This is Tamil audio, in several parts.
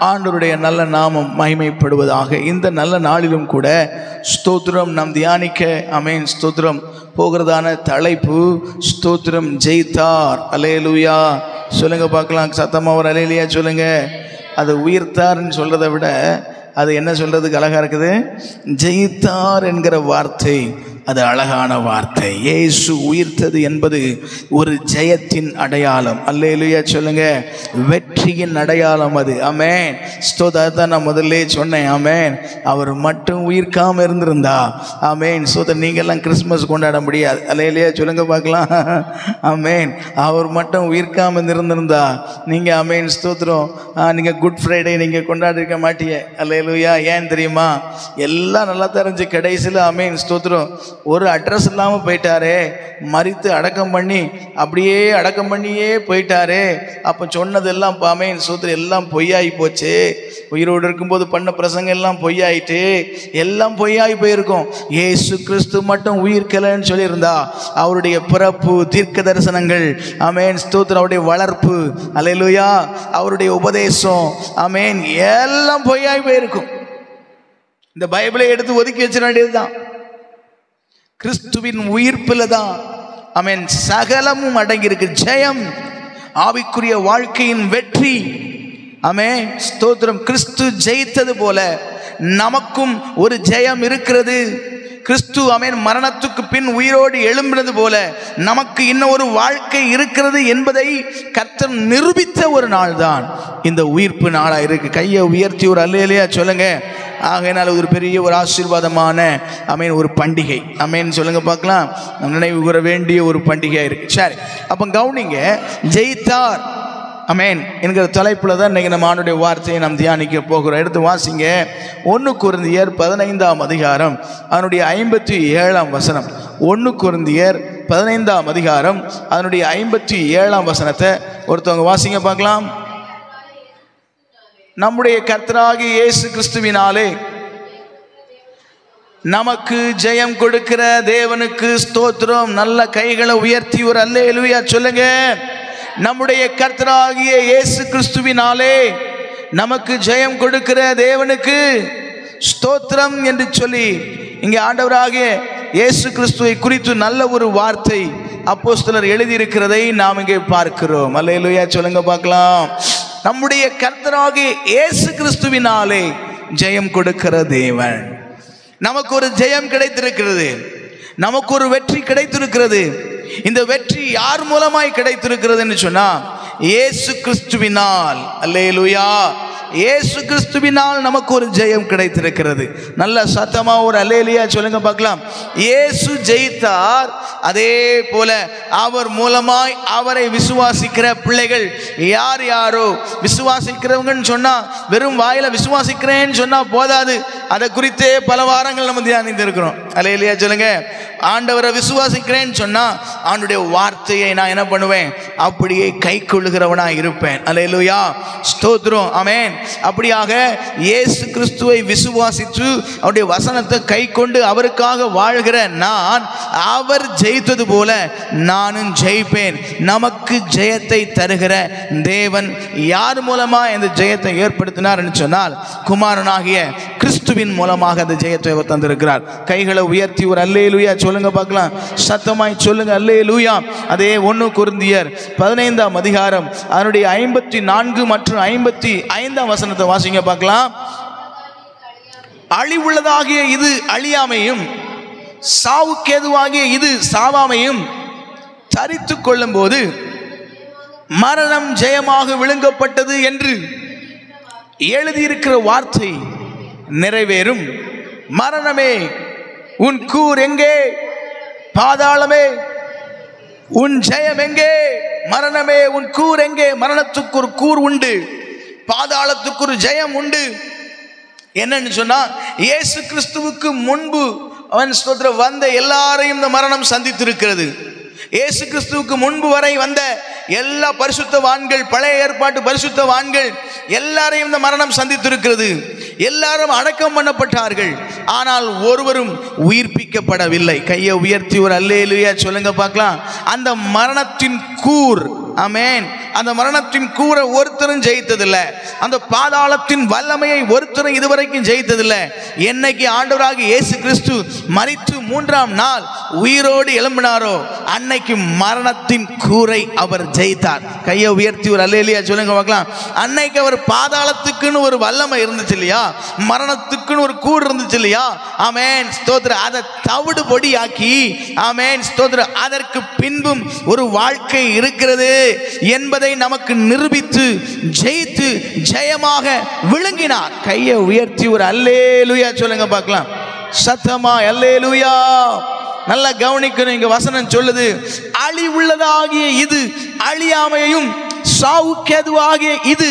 ஆண்டவருடைய நல்ல நாமம் மகிமைப்படுவதாக. இந்த நல்ல நாளிலும் கூட ஸ்தோத்திரம் நாம் தியானிக்க ஆமென் ஸ்தோத்திரம் போகிறதான தலைப்பு ஸ்தோத்திரம் ஜெயித்தார். அல்லேலூயா சொல்லுங்க பார்க்கலாம், சத்தமா ஒரு அல்லேலூயா சொல்லுங்க. அது உயிர்த்தார்ன்னு சொல்றதை விட அது என்ன சொல்றதுக்கு அழகா இருக்குது, ஜெயித்தார் என்கிற வார்த்தை அது அழகான வார்த்தை. இயேசு உயிர்த்தது என்பது ஒரு ஜெயத்தின் அடையாளம். அல்லேலூயா சொல்லுங்க, வெற்றியின் அடையாளம் அது. ஆமென் ஸ்தோத்திரம். நான் முதல்ல சொன்னேன் ஆமென், அவர் மட்டும் உயிர்க்காம இருந்திருந்தா ஆமென் ஸ்தோத்திரம் நீங்க எல்லாம் கிறிஸ்துமஸ் கொண்டாட முடியாது. அல்லேலூயா சொல்லுங்க பார்க்கலாம். ஆமென் அவர் மட்டும் உயிர்க்காம இருந்திருந்தா நீங்க ஆமென் ஸ்தோத்திரம் நீங்க குட் ஃப்ரைடே நீங்க கொண்டாடி இருக்க மாட்டீங்க. அல்லேலூயா. ஏன் தெரியுமா, எல்லாம் நல்லா தெரிஞ்சு கடைசியில் ஆமென் ஸ்தோத்திரம் ஒரு அட்ரஸ் இல்லாமல் போயிட்டாரே, மரித்து அடக்கம் பண்ணி அப்படியே அடக்கம் பண்ணியே போயிட்டாரே. அப்போ சொன்னதெல்லாம் ஆமென் ஸ்தோத்திரம் எல்லாம் பொய்யாகி போச்சு. உயிரோடு இருக்கும்போது பண்ண பிரசங்கம் எல்லாம் பொய்யாயிட்டு, எல்லாம் பொய்யாகி போயிருக்கும். இயேசு கிறிஸ்து மட்டும் உயிர்க்கலைன்னு சொல்லியிருந்தா அவருடைய பிறப்பு, தீர்க்க தரிசனங்கள் ஆமென் ஸ்தோத்திரம், அவருடைய வளர்ப்பு அல்லேலூயா, அவருடைய உபதேசம் ஆமென் எல்லாம் பொய்யாகி போயிருக்கும். இந்த பைபிளை எடுத்து ஒதுக்கி வச்சிட வேண்டியதுதான். கிறிஸ்துவின் உயிர்ப்பில் தான் ஆமென் சகலமும் அடங்கி இருக்கு. ஜெயம், ஆவிக்குரிய வாழ்க்கையின் வெற்றி. ஆமென் ஸ்தோத்திரம். கிறிஸ்து ஜெயித்தது போல நமக்கும் ஒரு ஜெயம் இருக்கிறது. கிறிஸ்து ஆமென் மரணத்துக்கு பின் உயிரோடு எழும்பினது போல நமக்கு இன்னும் ஒரு வாழ்க்கை இருக்கிறது என்பதை கர்த்தர் நிரூபித்த ஒரு நாள் தான் இந்த உயிர்ப்பு நாளா இருக்கு. கையை உயர்த்தி ஒரு அல்லேலூயா சொல்லுங்க. ஆகையினால ஒரு பெரிய ஒரு ஆசீர்வாதமான ஆமென் ஒரு பண்டிகை. ஆமென் சொல்லுங்க பார்க்கலாம். நினைவு கூற வேண்டிய ஒரு பண்டிகை இருக்கு. சரி, அப்போ கவுனிங்க, ஜெயித்தார் ஆமென் என்கிற தலைப்பில் தான் இன்றைக்கி நம்ம ஆண்டுடைய வார்த்தையை நாம் தியானிக்க போகிறோம். எடுத்து வாசிங்க 1 கொரிந்தியர் 15ஆம் அதிகாரம் அதனுடைய 57ஆம் வசனம். 1 கொரிந்தியர் 15ஆம் அதிகாரம் அதனுடைய 57ஆம் வசனத்தை ஒருத்தவங்க வாசிங்க பார்க்கலாம். நம்முடைய கர்த்தராகிய இயேசு கிறிஸ்துவினாலே நமக்கு ஜெயம் கொடுக்கிற தேவனுக்கு ஸ்தோத்திரம். நல்ல கைகளை உயர்த்தி ஒரு அல்லேலூயா சொல்லுங்க. நம்முடைய கர்த்தராகிய இயேசு கிறிஸ்துவினாலே நமக்கு ஜெயம் கொடுக்கிற தேவனுக்கு ஸ்தோத்திரம் என்று சொல்லி இங்கே ஆண்டவராகிய இயேசு கிறிஸ்துவை குறித்து நல்ல ஒரு வார்த்தை அப்போஸ்தலர் எழுதியிருக்கிறதை நாம் இங்கே பார்க்கிறோம். அல்லேலூயா சொல்லுங்க பார்க்கலாம். நம்முடைய கர்த்தராகிய இயேசு கிறிஸ்துவினாலே ஜெயம் கொடுக்கிற தேவன், நமக்கு ஒரு ஜெயம் கிடைத்திருக்கிறது, நமக்கு ஒரு வெற்றி கிடைத்திருக்கிறது. இந்த வெற்றி யார் மூலமாய் கிடைத்திருக்கிறது என்று சொன்னா இயேசு கிறிஸ்துவினால். அல்லேலூயா. இயேசு கிறிஸ்துவினால் நமக்கு ஒரு ஜெயம் கிடைத்திருக்கிறது. நல்ல சத்தமா ஒரு அல்லேலூயா சொல்லுங்க பார்க்கலாம். இயேசு ஜெயித்தார், அதே போல அவர் மூலமாய் அவரை விசுவாசிக்கிற பிள்ளைகள் யார் யாரோ, விசுவாசிக்கிறவங்கன்னு சொன்னா வெறும் வாயில விசுவாசிக்கிறேன்னு சொன்னா போதாது, அதை குறித்தே பல வாரங்கள் நம்ம தியானித்திருக்கிறோம். அல்லேலூயா சொல்லுங்க. ஆண்டவரை விசுவாசிக்கிறேன்னு சொன்னா ஆண்டுடைய வார்த்தையை நான் என்ன பண்ணுவேன், அப்படியே கை கொள்ளுகிறவனா இருப்பேன். அல்லேலூயா ஸ்தோத்திரம். ஆமென். அப்படியாக இயேசு கிறிஸ்துவை விசுவாசித்து அவருடைய வசனத்தை கை கொண்டு அவருக்காக வாழ்கிற நான், அவர் ஜெயித்தது போல நானும் ஜெயிப்பேன். நமக்கு ஜெயத்தை தருகிற தேவன் யார் மூலமா இந்த ஜெயத்தை ஏற்படுத்தினார் என்று சொன்னால் குமாரனாகிய கிறிஸ்துவின் மூலமாக அந்த ஜெயத்தை அவர் தந்திருக்கிறார். கைகளை உயர்த்தி ஒரு அல்லேலூயா சொல்லுங்க பார்க்கலாம். சத்தமாய் சொல்லுங்க அல்லேலூயா. அதே 1 கொரிந்தியர் 15ஆம் அதிகாரம் அதனுடைய 54 மற்றும் 55ஆம் வசனத்தை வாசிங்க பார்க்கலாம். அழிவுள்ளதாகிய இது அழியாமையும் சாவுக்கேதுவாகிய இது சாவாமையும் தரித்து கொள்ளும் போது மரணம் ஜெயமாக விழுங்கப்பட்டது என்று எழுதியிருக்கிற வார்த்தை நிறைவேறும். மரணமே உன் கூர் எங்கே? பாதாளமே உன் ஜெயம் எங்கே? மரணமே உன் கூர் எங்கே? மரணத்துக்கு ஒரு கூர் உண்டு, பாதாளத்துக்கு ஒரு ஜெயம் உண்டு. என்னன்னு சொன்னா இயேசு கிறிஸ்துவுக்கு முன்பு அவன் ஸ்தோத்திரம் வந்த எல்லாரையும் இந்த மரணம் சந்தித்திருக்கிறது. இயேசு கிறிஸ்துவுக்கு முன்பு வரை வந்த எல்லா பரிசுத்தவான்கள், பழைய ஏற்பாட்டு பரிசுத்தவான்கள் எல்லாரையும் இந்த மரணம் சந்தித்திருக்கிறது. எல்லாரும் அடக்கம் பண்ணப்பட்டார்கள், ஆனால் ஒருவரும் உயிர்ப்பிக்கப்படவில்லை. கையை உயர்த்தி ஒரு அல்லேலூயா சொல்லுங்க பார்க்கலாம். அந்த மரணத்தின் கூர் ஆமென். அந்த மரணத்தின் கூரை ஒருத்தரும் ஜெயித்ததில்லை. அந்த பாதாளத்தின் வல்லமையை ஒருத்தரும் இதுவரைக்கும் ஜெயித்ததில்லை. என்னைக்கு ஆண்டவராக இயேசு கிறிஸ்து மரித்து 3ஆம் நாள் உயிரோடு எழும்பினாரோ அன்னைக்கு மரணத்தின் கூரை அவர் ஜெயித்தார். கையை உயர்த்தி ஒரு அல்லேலூயா சொல்லுங்க பார்க்கலாம். அன்னைக்கு அவர் பாதாளத்துக்குன்னு ஒரு வல்லமை இருந்துச்சு இல்லையா, மரணத்துக்குன்னு ஒரு கூறு இருந்துச்சு இல்லையா, ஆமென் ஸ்தோத்திரம். அதை தவிடு பொடியாக்கி ஆமென் ஸ்தோத்திரம் அதற்கு பின்பும் ஒரு வாழ்க்கை இருக்கிறது என்பதை நமக்கு நிரூபித்து ஜெயித்து ஜெயமாக விளங்கினார். கையை உயர்த்தி ஒரு அல்லேலூயா சொல்லுங்க பார்க்கலாம். சத்தமா அல்லேலூயா. நல்லா கவனிக்கணும். இங்க வசனம் சொல்லுது, அழிவுள்ளதாகிய இது அழியாமையும் சாவுக்கேதுவாகிய இது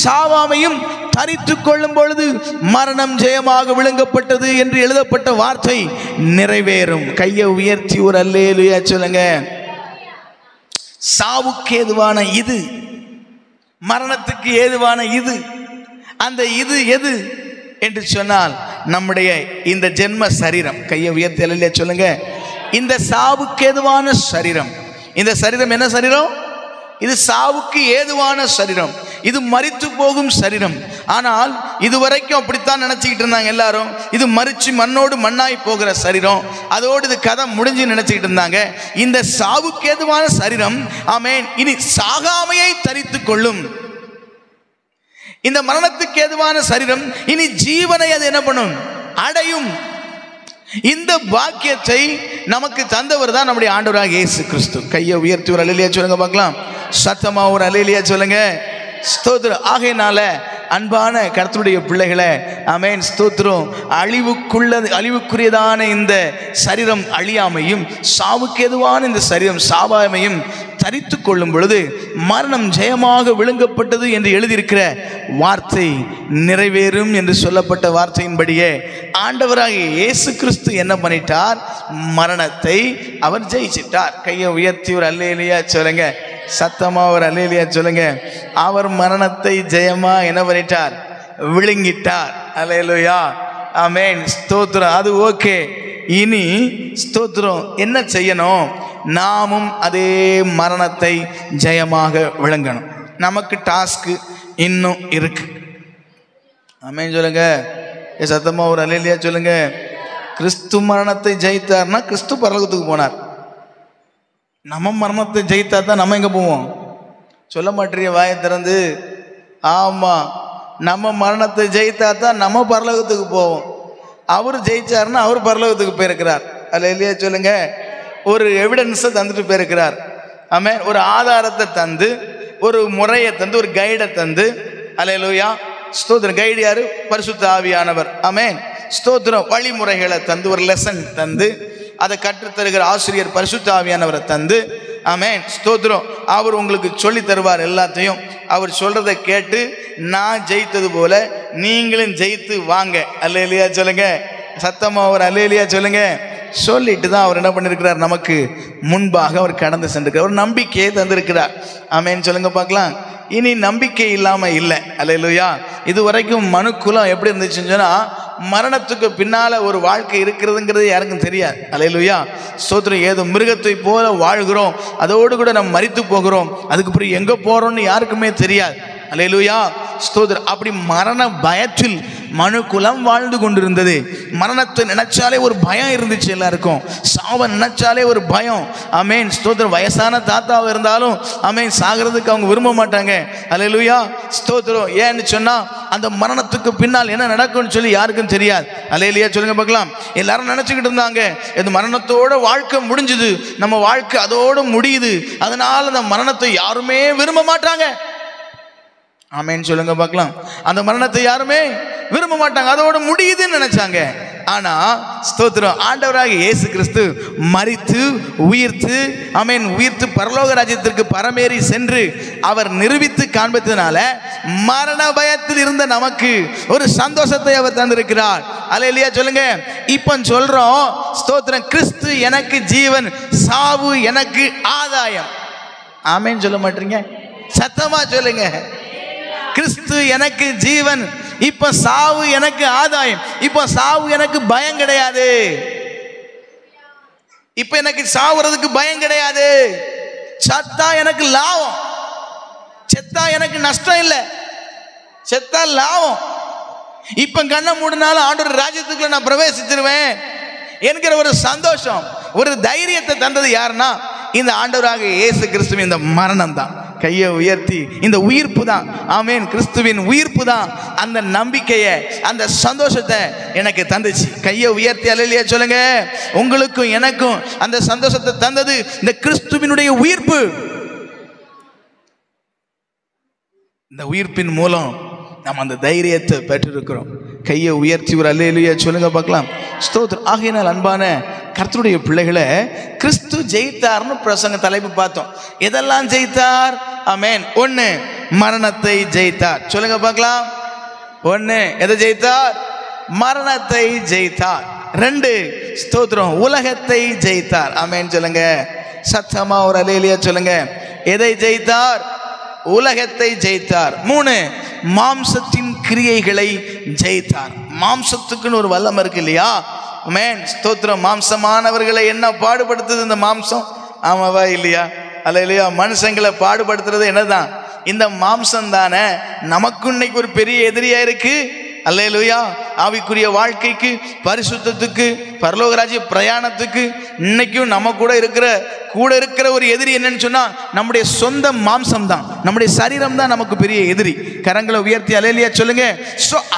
சாவாமையும் தரித்து கொள்ளும் பொழுது மரணம் ஜெயமாக விளங்கப்பட்டது என்று எழுதப்பட்ட வார்த்தை நிறைவேறும். கையை உயர்த்தி ஒரு அல்லேலூயா சொல்லுங்க. சாவுக்கு ஏதுவான இது, மரணத்துக்கு ஏதுவான இது, அந்த இது எது என்று சொன்னால் நம்முடைய இந்த ஜென்ம சரீரம். கையை உயர்த்தி அல்லேலூயா சொல்லுங்க. இந்த சாவுக்கு ஏதுவான சரீரம், இந்த சரீரம் என்ன சரீரம்? இது சாவுக்கு ஏதுவான சரீரம், இது மரித்து போகும் சரீரம். ஆனால் இதுவரைக்கும் அப்படித்தான் நினைச்சுக்கிட்டு இருந்தாங்க எல்லாரும். இது மரிச்சு மண்ணோடு மண்ணாய் போகிற சரீரம், அதோடு இது கதை முடிஞ்சு நினைச்சுக்கிட்டு இருந்தாங்க. இந்த சாவுக்கு ஏதுவான சரீரம் ஆமென் இனி சாகாமையை தரித்து கொள்ளும். இந்த மரணத்துக்கு ஏதுவான சரீரம் இனி ஜீவனை அது என்ன பண்ணும்? அடையும். இந்த பாக்கியத்தை நமக்கு தந்தவர் தான் நம்முடைய ஆண்டவராக இயேசு கிறிஸ்து. கையை உயர்த்தி ஒரு அல்லேலூயா சொல்லுங்க பார்க்கலாம். சத்தமா ஒரு அல்லேலூயா சொல்லுங்க. ஸ்தோத்திரம். ஆகையினால அன்பான கர்த்தருடைய பிள்ளைகளே ஆமென் ஸ்தோத்திரம். அழிவுக்குரியதான இந்த சரீரம் அழியாமையும் சாவுக்கு எதுவான இந்த சரீரம் சாவாமையும் தரித்து கொள்ளும் பொழுது மரணம் ஜெயமாக விழுங்கப்பட்டது என்று எழுதியிருக்கிற வார்த்தை நிறைவேறும் என்று சொல்லப்பட்ட வார்த்தையின்படியே ஆண்டவராக இயேசு கிறிஸ்து என்ன பண்ணிட்டார்? மரணத்தை அவர் ஜெயிச்சிட்டார். கையை உயர்த்தி ஒரு அல்லேலூயா சொல்லுங்க. சத்தமா ஒரு அல்லேலூயா சொல்லுங்க. அவர் மரணத்தை ஜெயமா என்ன பண்ணிட்டார்? விழுங்கிட்டார். அல்லேலூயா ஆமென் ஸ்தோத்திரம். அது ஓகே. இனி ஸ்தோத்திரம் என்ன செய்யணும்? நாமும் அதே மரணத்தை ஜெயமாக விளங்கணும். நமக்கு டாஸ்க் இன்னும் இருக்கு. ஆமென் சொல்லுங்க. சத்தமா ஒரு அல்லேலூயா சொல்லுங்க. கிறிஸ்து மரணத்தை ஜெயித்தார்னா கிறிஸ்து பரலோகத்துக்கு போனார். நம்ம மரணத்தை ஜெயித்தா தான் நம்ம எங்கே போவோம்? சொல்ல மாட்டேறிய வாயை திறந்து. ஆமாம், நம்ம மரணத்தை ஜெயித்தா தான் நம்ம பரலோகத்துக்கு போவோம். அவர் ஜெயிச்சாருன்னா அவர் பரலோகத்துக்கு போயிருக்கிறார். அல்லேலூயா சொல்லுங்க. ஒரு எவிடன்ஸை தந்துட்டு போயிருக்கிறார். ஆமென். ஒரு ஆதாரத்தை தந்து, ஒரு முறையை தந்து, ஒரு கைடை தந்து. அல்லேலூயா ஸ்தோத்திரம். கைடு யாரு? பரிசுத்த ஆவியானவர். ஆமென் ஸ்தோத்திரம். வழிமுறைகளை தந்து, ஒரு லெசன் தந்து, அதை கற்றுத்தருகிற ஆசிரியர் பரிசுத்த ஆவியானவரை தந்து. ஆமென் ஸ்தோத்திரம். அவர் உங்களுக்கு சொல்லி தருவார் எல்லாத்தையும். அவர் சொல்றதை கேட்டு நான் ஜெயித்தது போல நீங்களும் ஜெயித்து வாங்க. அல்லேலூயா சொல்லுங்க. சத்தமா ஒரு அல்லேலூயா சொல்லுங்க. சொல்லிட்டு தான் அவர் என்ன பண்ணிருக்கிறார்? நமக்கு முன்பாக அவர் கடந்து சென்றிருக்கிறார். ஒரு நம்பிக்கையை தந்திருக்கிறார். ஆமென் சொல்லுங்க பார்க்கலாம். இனி நம்பிக்கை இல்லாம இல்லை. அல்லேலூயா. இது வரைக்கும் மனுக்குலம் எப்படி இருந்துச்சுன்னு சொன்னா, மரணத்துக்கு பின்னால ஒரு வாழ்க்கை இருக்கிறதுங்கிறது யாருக்கும் தெரியாது. அல்லேலூயா ஸ்தோத்திரம். ஏதோ மிருகத்தை போல வாழ்கிறோம், அதோடு கூட நம்ம மரித்து போகிறோம், அதுக்கு பிறகு எங்க போறோம்னு யாருக்குமே தெரியாது. அல்லேலூயா ஸ்தோத்திரம். அப்படி மரண பயத்தில் மனுக்குலம் வாழ்ந்து கொண்டிருந்தது. மரணத்தை நினைச்சாலே ஒரு பயம் இருந்துச்சு எல்லாருக்கும். சாவை நினைச்சாலே ஒரு பயம். ஆமென் ஸ்தோத்திரம். வயசான தாத்தாவை இருந்தாலும் ஆமென் சாகிறதுக்கு அவங்க விரும்ப மாட்டாங்க. அல்லேலூயா ஸ்தோத்திரம். ஏன்னு சொன்னா அந்த மரணத்துக்கு பின்னால் என்ன நடக்கும்னு சொல்லி யாருக்கும் தெரியாது. அல்லேலூயா சொல்லுங்க பார்க்கலாம். எல்லாரும் நினைச்சுக்கிட்டு இருந்தாங்க இந்த மரணத்தோட வாழ்க்கை முடிஞ்சுது, நம்ம வாழ்க்கை அதோடு முடியுது, அதனால அந்த மரணத்தை யாருமே விரும்ப மாட்டாங்க. ஆமென் சொல்லுங்க பார்க்கலாம். அந்த மரணத்தை யாருமே விரும்ப மாட்டாங்க, அதோடு முடியுதுன்னு நினைச்சாங்க. ஆனா ஸ்தோத்திரம். ஆண்டவராக இயேசு கிறிஸ்து மரித்து உயிர்த்து ஆமென் உயிர்த்து பரலோக ராஜ்யத்திற்கு பரமேறி சென்று அவர் நிரூபித்து காண்பித்ததுனால மரண பயத்தில் இருந்த நமக்கு ஒரு சந்தோஷத்தை அவர் தந்திருக்கிறார். அல்லேலூயா சொல்லுங்க. இப்போ சொல்றோம் ஸ்தோத்திரம். கிறிஸ்து எனக்கு ஜீவன், சாவு எனக்கு ஆதாயம். ஆமென் சொல்ல மாட்டீங்க? சத்தமா சொல்லுங்க. கிறிஸ்து எனக்கு ஜீவன், இப்ப சாவு எனக்கு ஆதாயம். இப்ப சாவு எனக்கு பயம் கிடையாது. இப்ப எனக்கு சாவுறதுக்கு பயம் கிடையாது. சத்தா எனக்கு லாபம். செத்தா எனக்கு நஷ்டம் இல்லை, செத்தா லாபம். இப்ப கண்ணை மூடினாலும் ஆண்டவர் ராஜ்யத்துக்குள்ள நான் பிரவேசிச்சிருவேன் என்கிற ஒரு சந்தோஷம், ஒரு தைரியத்தை தந்தது யாருன்னா இந்த ஆண்டவராக இயேசு கிறிஸ்துவின் இந்த மரணம் தான். கையை உயர்த்தி இந்த உயிர்ப்பு தான், ஆமென், கிறிஸ்துவின் உயிர்ப்பு தான் அந்த நம்பிக்கையை, அந்த சந்தோஷத்தை எனக்கு தந்துச்சு. கையை உயர்த்தி அல்லேலூயா சொல்லுங்க. உங்களுக்கும் எனக்கும் அந்த சந்தோஷத்தை தந்தது இந்த கிறிஸ்துவினுடைய உயிர்ப்பு. இந்த உயிர்ப்பின் மூலம் நாம் அந்த தைரியத்தை பெற்றிருக்கிறோம். கையை உயர்த்தி ஒரு அல்லேலூயா சொல்லுங்க பார்க்கலாம். ஸ்தோத்திரம். ஆகையினால் அன்பான கர்த்தருடைய பிள்ளைகளை, கிறிஸ்து ஜெயித்தார்னு பிரசங்க தலைப்பு பார்த்தோம். எதெல்லாம் ஜெயித்தார்? ஆமென். ஒன்று, மரணத்தை ஜெயித்தார். சொல்லுங்க பார்க்கலாம். ஒன்று, எதை ஜெயித்தார்? மரணத்தை ஜெயித்தார். ரெண்டு, ஸ்தோத்திரம், உலகத்தை ஜெயித்தார். ஆமென் சொல்லுங்க. சத்தமா ஒரு அல்லேலூயா சொல்லுங்க. எதை ஜெயித்தார்? உலகத்தை ஜெயித்தார். மூணு, மாம்சத்தின் கிரியைகளை ஜெயித்தார். மாம்சத்துக்குன்னு ஒரு வல்லம் இருக்கு இல்லையா? ஆமென் ஸ்தோத்திரம். மாம்சமானவர்களை என்ன பாடுபடுத்துது இந்த மாம்சம்? ஆமாவா இல்லையா? அல்லேலூயா. மனுஷங்களை பாடுபடுத்துறது என்னதான்? இந்த மாம்சம் தானே நமக்கு இன்னைக்கு ஒரு பெரிய எதிரியா இருக்கு. அல்லேலூயா. ஆவிக்குரிய வாழ்க்கைக்கு, பரிசுத்தத்துக்கு, பரலோகராஜ்ய பிரயாணத்துக்கு இன்னைக்கும் நம்ம கூட இருக்கிற ஒரு எதிரி என்னன்னு சொன்னா நம்முடைய சொந்த மாம்சம் தான், நம்முடைய சரீரம் தான் நமக்கு பெரிய எதிரி. கரங்களை உயர்த்தி அல்லேலூயா சொல்லுங்க.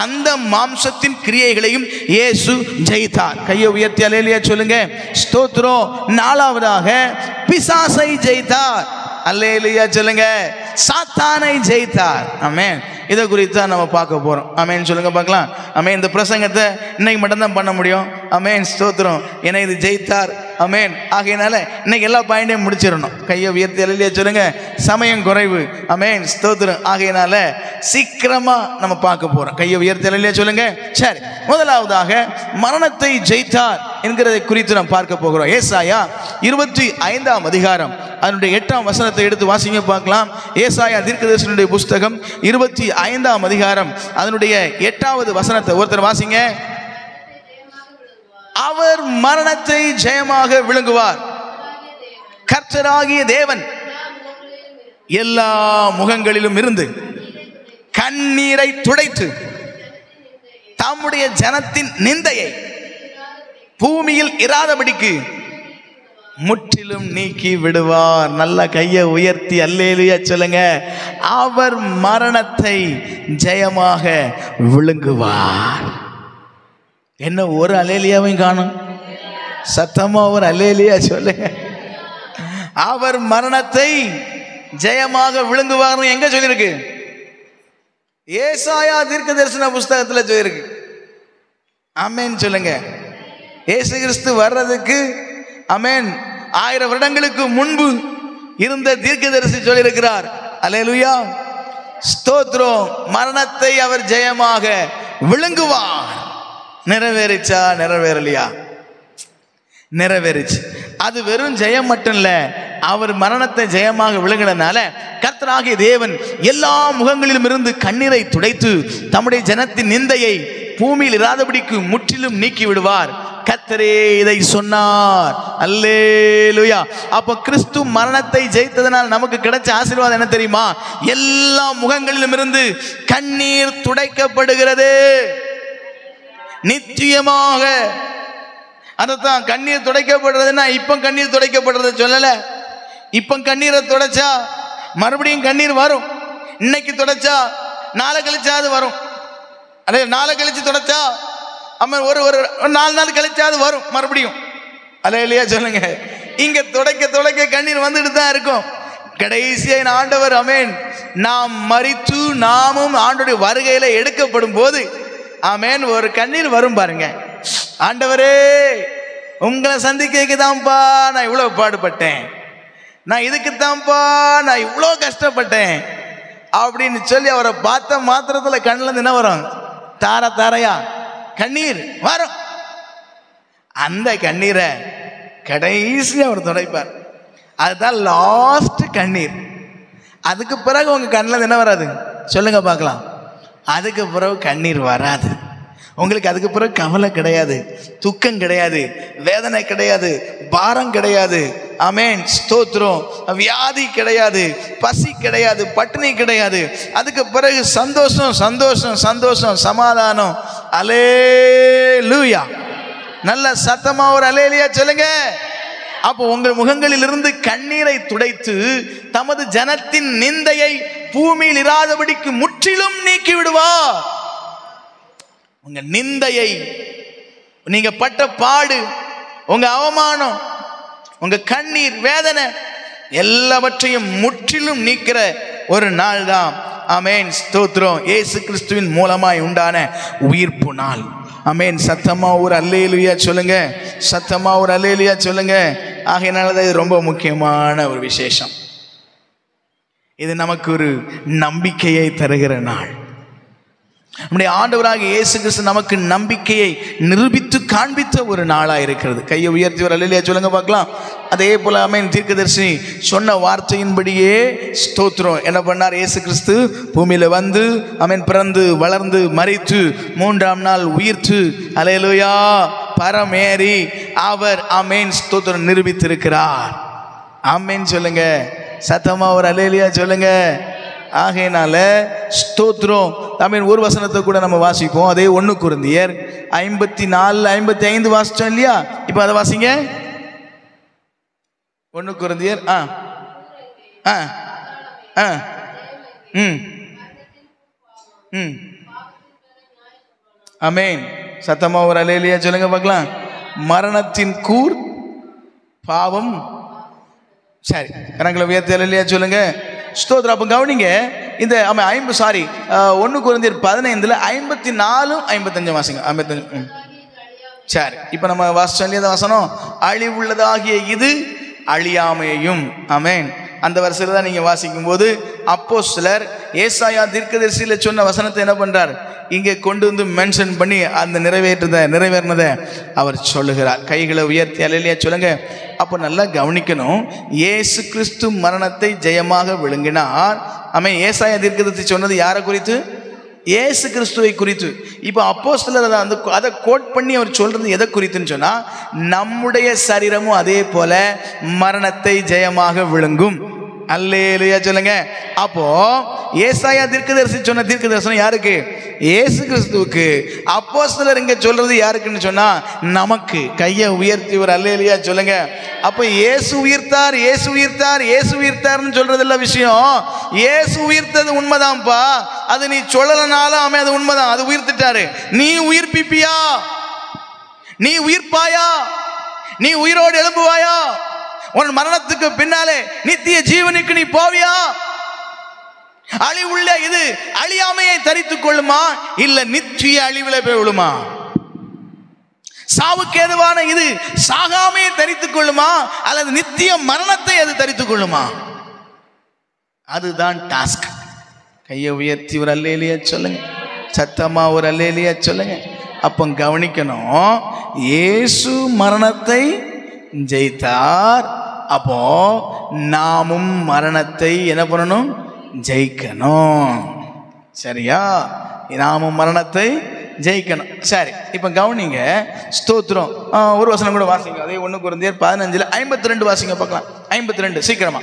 அந்த மாம்சத்தின் கிரியைகளையும் இயேசு ஜெயித்தார். கையை உயர்த்தி அல்லேலூயா சொல்லுங்க. ஸ்தோத்திரம். நாலாவதாக பிசாசை ஜெயித்தார். அல்லேலூயா சொல்லுங்க. சாத்தானை ஜெயித்தார். ஆமென். இதை குறித்து நம்ம பார்க்க போறோம். ஆமென் சொல்லுங்க பார்க்கலாம். ஆமென். இந்த பிரசங்கத்தை இன்னைக்கு மட்டும்தான் பண்ண முடியும். ஆமென் ஸ்தோத்திரம். ஏன்னா இது ஜெயித்தார். ஆமென். ஆகையினால இன்னைக்கு எல்லா பாயிண்டையும் முடிச்சிடணும். கையை உயர்த்தி அல்லேலூயா சொல்லுங்க. சமயம் குறைவு. ஆமென் ஸ்தோத்திரம். ஆகையினால சீக்கிரமா நம்ம பார்க்க போறோம். கையை உயர்த்தி அல்லேலூயா சொல்லுங்க. சரி, முதலாவதாக மரணத்தை ஜெயித்தார் என்கிறதை குறித்து நாம் பார்க்க போகிறோம். ஏசாயா 25ஆம் அதிகாரம் அதனுடைய 8ஆம் வசனத்தை எடுத்து வாசிங்க பார்க்கலாம். ஏசாயா தீர்க்கதரிசனுடைய புஸ்தகம் 25ஆம் அதிகாரம் அதனுடைய 8வது வசனத்தை ஒருத்தர் வாசிங்க. அவர் மரணத்தை ஜெயமாக விழுங்குவார். கர்த்தராகிய தேவன் எல்லா முகங்களிலும் இருந்து கண்ணீரை துடைத்து தம்முடைய ஜனத்தின் நிந்தையை பூமியில் இராதபடிக்கு முற்றிலும் நீக்கி விடுவார். நல்ல கையை உயர்த்தி அல்லேலூயா சொல்லுங்க. அவர் மரணத்தை ஜெயமாக விழுங்குவார். என்ன ஒரு அல்லேலூயாவையும் காணும்? சத்தமா ஒரு அல்லேலூயா சொல்லுங்க. அவர் மரணத்தை ஜெயமாக விழுங்குவார் எங்க சொல்லியிருக்கு? ஏசாயா தீர்க்கதரிசன புஸ்தகத்தில் சொல்லியிருக்கு. ஆமென் சொல்லுங்க. இயேசு கிறிஸ்து வர்றதுக்கு ஆமென் 1000 வருடங்களுக்கு முன்பு இருந்த தீர்க்கதரிசி சொல்லியிருக்கிறார். அல்லேலூயா ஸ்தோத்திரம். மரணத்தை அவர் ஜெயமாக விழுங்குவார். நிறைவேறிச்சா? நிறைவேறலையா? நிறைவேறிச்சு. அது வெறும் ஜெயம் மட்டும் இல்ல, அவர் மரணத்தை ஜெயமாக விழுங்கினால கர்த்தராகிய தேவன் எல்லா முகங்களிலும் இருந்து கண்ணீரை துடைத்து தம்முடைய ஜனத்தின் நிந்தையை பூமியில் இராதபடிக்கு முற்றிலும் நீக்கி விடுவார். கர்த்தரே இதை சொன்னார். அல்லேலூயா. அப்ப கிறிஸ்து மரணத்தை ஜெயித்ததனால் நமக்கு கிடைச்ச ஆசீர்வாதம் என்ன தெரியுமா? எல்லா முகங்களிலும் இருந்து கண்ணீர் துடைக்கப்படுகிறது நிச்சயமாக. அதான் கண்ணீர் துடைக்கப்படுறதுன்னா இப்ப கண்ணீர் துடைக்கப்படுறது சொல்லல. இப்ப கண்ணீரை துடைச்சா மறுபடியும் கண்ணீர் வரும். இன்னைக்கு துடைச்சா நாளை கழிச்சாது வரும். அதே நாளை கழிச்சு துடைச்சா ஒரு 4 நாள் கழிச்சாது வரும் மறுபடியும். அல்லேலூயா சொல்லுங்க. இங்க துடைக்க கண்ணீர் வந்துட்டு தான் இருக்கும். கடைசியா ஆண்டவர் ஆமென் நாம் மரித்து நாமும் ஆண்டவருடைய வருகையில எடுக்கப்படும் போது ஆமென் ஒரு கண்ணீர் வரும் பாருங்க. ஆண்டவரே உங்களை சந்திக்கதான்ப்பா நான் இவ்வளவு பாடுபட்டேன், நான் இதுக்குத்தான்ப்பா நான் இவ்வளோ கஷ்டப்பட்டேன் அப்படின்னு சொல்லி அவரை பார்த்த மாத்திரத்துல கண்ணுல இருந்து என்ன வரும்? தாரையா கண்ணீர் வரும். அந்த கண்ணீரை கடைசியா அவர் துடைப்பார். அதுதான் லாஸ்ட் கண்ணீர். அதுக்கு பிறகு உங்க கண்ணில் என்ன வராது? சொல்லுங்க பார்க்கலாம். அதுக்கு பிறகு கண்ணீர் வராது. உங்களுக்கு அதுக்கு பிறகு கவலை கிடையாது, துக்கம் கிடையாது, வேதனை கிடையாது, பாரம் கிடையாது. ஆமென், ஸ்தோத்திரம். வியாதி கிடையாது, பசி கிடையாது, பட்டினி கிடையாது. அதுக்கு பிறகு சந்தோஷம் சந்தோஷம் சந்தோஷம், சமாதானம். அல்லேலூயா. நல்ல சத்தமா ஒரு அல்லேலூயா சொல்லுங்க. அப்போ உங்கள் முகங்களிலிருந்து கண்ணீரை துடைத்து தமது ஜனத்தின் நிந்தையை பூமியில் இராதபடிக்கு முற்றிலும் நீக்கி விடுவார். உங்க நிந்தையை, நீங்க பட்ட பாடு, உங்க அவமானம், உங்க கண்ணீர், வேதனை எல்லாவற்றையும் முற்றிலும் நீக்கிற ஒரு நாள் தான் ஆமென், ஸ்தோத்திரம், இயேசு கிறிஸ்துவின் மூலமாய் உண்டான உயிர்ப்பு நாள். ஆமென். சத்தமா ஒரு அல்லேலூயா சொல்லுங்க, சத்தமா ஒரு அல்லேலூயா சொல்லுங்க. ஆகையினாலதான் இது ரொம்ப முக்கியமான ஒரு விசேஷம். இது நமக்கு ஒரு நம்பிக்கையை தருகிற நாள். நம்முடைய ஆண்டவராக இயேசு கிறிஸ்து நமக்கு நம்பிக்கையை நிரூபித்து காண்பித்த ஒரு நாளாக இருக்கிறது. கையை உயர்த்தி ஒரு அல்லேலூயா சொல்லுங்க பார்க்கலாம். அதே போல ஆமென், தீர்க்கதரிசி சொன்ன வார்த்தையின்படியே ஸ்தோத்திரம் என்ன பண்ணார்? இயேசு கிறிஸ்து பூமியில வந்து ஆமென், பிறந்து வளர்ந்து மரித்து மூன்றாம் நாள் உயிர்த்து அல்லேலூயா பரமேறி அவர் ஆமென் ஸ்தோத்திரம் நிரூபித்திருக்கிறார். ஆமென் சொல்லுங்க, சத்தமா ஒரு அல்லேலூயா சொல்லுங்க. ஆகையினால ஸ்தோத்திரம். ஆமென். ஒரு வசனத்தை கூட நம்ம வாசிப்போம். அதே 1 கொரிந்தியர் 54 55 வாசிச்சோம் இல்லையா? இப்போ அதை வாசிங்க. 1 கொரிந்தியர் ஆமென். சத்தமா ஒரு அல்லேலூயா சொல்லுங்க பார்க்கலாம். மரணத்தின் கூர் பாவம். சரி, கரங்களை உயர்த்தி அல்லேலூயா சொல்லுங்க. ஸ்தோத்திரம். அப்போ கவனிங்க, இந்த 1 கொரிந்தியர் 15 54 55 வாசிங்க. 55. சரி, இப்போ நம்ம வாசிச்சோம் இல்லையா வசனம்? அழிவுள்ளதாகிய இது அழியாமையும். ஆமென். அந்த வரிசையில் தான் நீங்கள் வாசிக்கும் போது அப்போஸ்தலர் ஏசாயா தீர்க்கதரிசியில் சொன்ன வசனத்தை என்ன பண்ணுறார்? இங்கே கொண்டு வந்து மென்ஷன் பண்ணி அந்த நிறைவேறினதை அவர் சொல்லுகிறார். கைகளை உயர்த்தி அல்லேலூயா சொல்லுங்க. அப்போ நல்லா கவனிக்கணும். இயேசு கிறிஸ்து மரணத்தை ஜெயமாக விழுங்கினார். ஆமென். ஏசாயா தீர்க்கதரிசி சொன்னது யாரை குறித்து? இயேசு கிறிஸ்துவை குறித்து. இப்போ அப்போஸ்தலர் அதை கோட் பண்ணி அவர் சொல்றது எதை குறித்துன்னு சொன்னா, நம்முடைய சரீரமும் அதே போல மரணத்தை ஜெயமாக விழுங்கும். அல்லேலூயா சொல்லுங்க. அப்போ ஏசாயா தீர்க்கதரிசி சொன்ன தீர்க்க தரிசனம் யாருக்கு? இயேசு கிறிஸ்துவுக்கு. அப்போஸ்தலர் இங்க சொல்றது யாருக்குன்னு சொன்னா நமக்கு. கையை உயர்த்தி ஒரு அல்லேலூயா சொல்லுங்க. அப்போ இயேசு உயிர்த்தார், இயேசு உயிர்த்தார், இயேசு உயிர்த்தார்னு சொல்றது இல்ல விஷயம். இயேசு உயிர்த்தது உண்மைதான்ப்பா. அது நீ சொல்லலனாலும் அவன் அது உண்மைதான். அது உயிர்த்திட்டாரு. நீ உயிர்ப்பிப்பியா? நீ உயிர்ப்பாயா? நீ உயிரோடு எழும்புவாயா? உன் மரணத்துக்கு பின்னாலே நித்திய ஜீவனுக்கு நீ போவியா? அழிவுள்ள இது அழியாமையை தரித்துக் கொள்ளுமா, இல்ல நித்திய அழிவுல போய் விழுமா? சாவுக்கு ஏதுவான இது சாகாமையை தரித்துக் கொள்ளுமா, அல்லது நித்திய மரணத்தை அது தரித்துக் கொள்ளுமா? அதுதான் டாஸ்க். கையை உயர்த்தி ஒரு அல்லேலூயா சொல்லுங்க. சத்தமா ஒரு அல்லேலூயா சொல்லுங்க. அப்போ கவனிக்கணும், இயேசு மரணத்தை ஜெயித்தார். அப்போ நாமும் மரணத்தை என்ன பண்ணணும்? ஜெயிக்கணும். சரியா? நாமும் மரணத்தை ஜெயிக்கணும். சரி, இப்போ கவனிங்க. ஸ்தோத்திரம். ஒரு வசனம் கூட வாசிங்க. அதே 1 கொரிந்தியர் 15 52 வாசிங்க பார்க்கலாம். 52 சீக்கிரமா.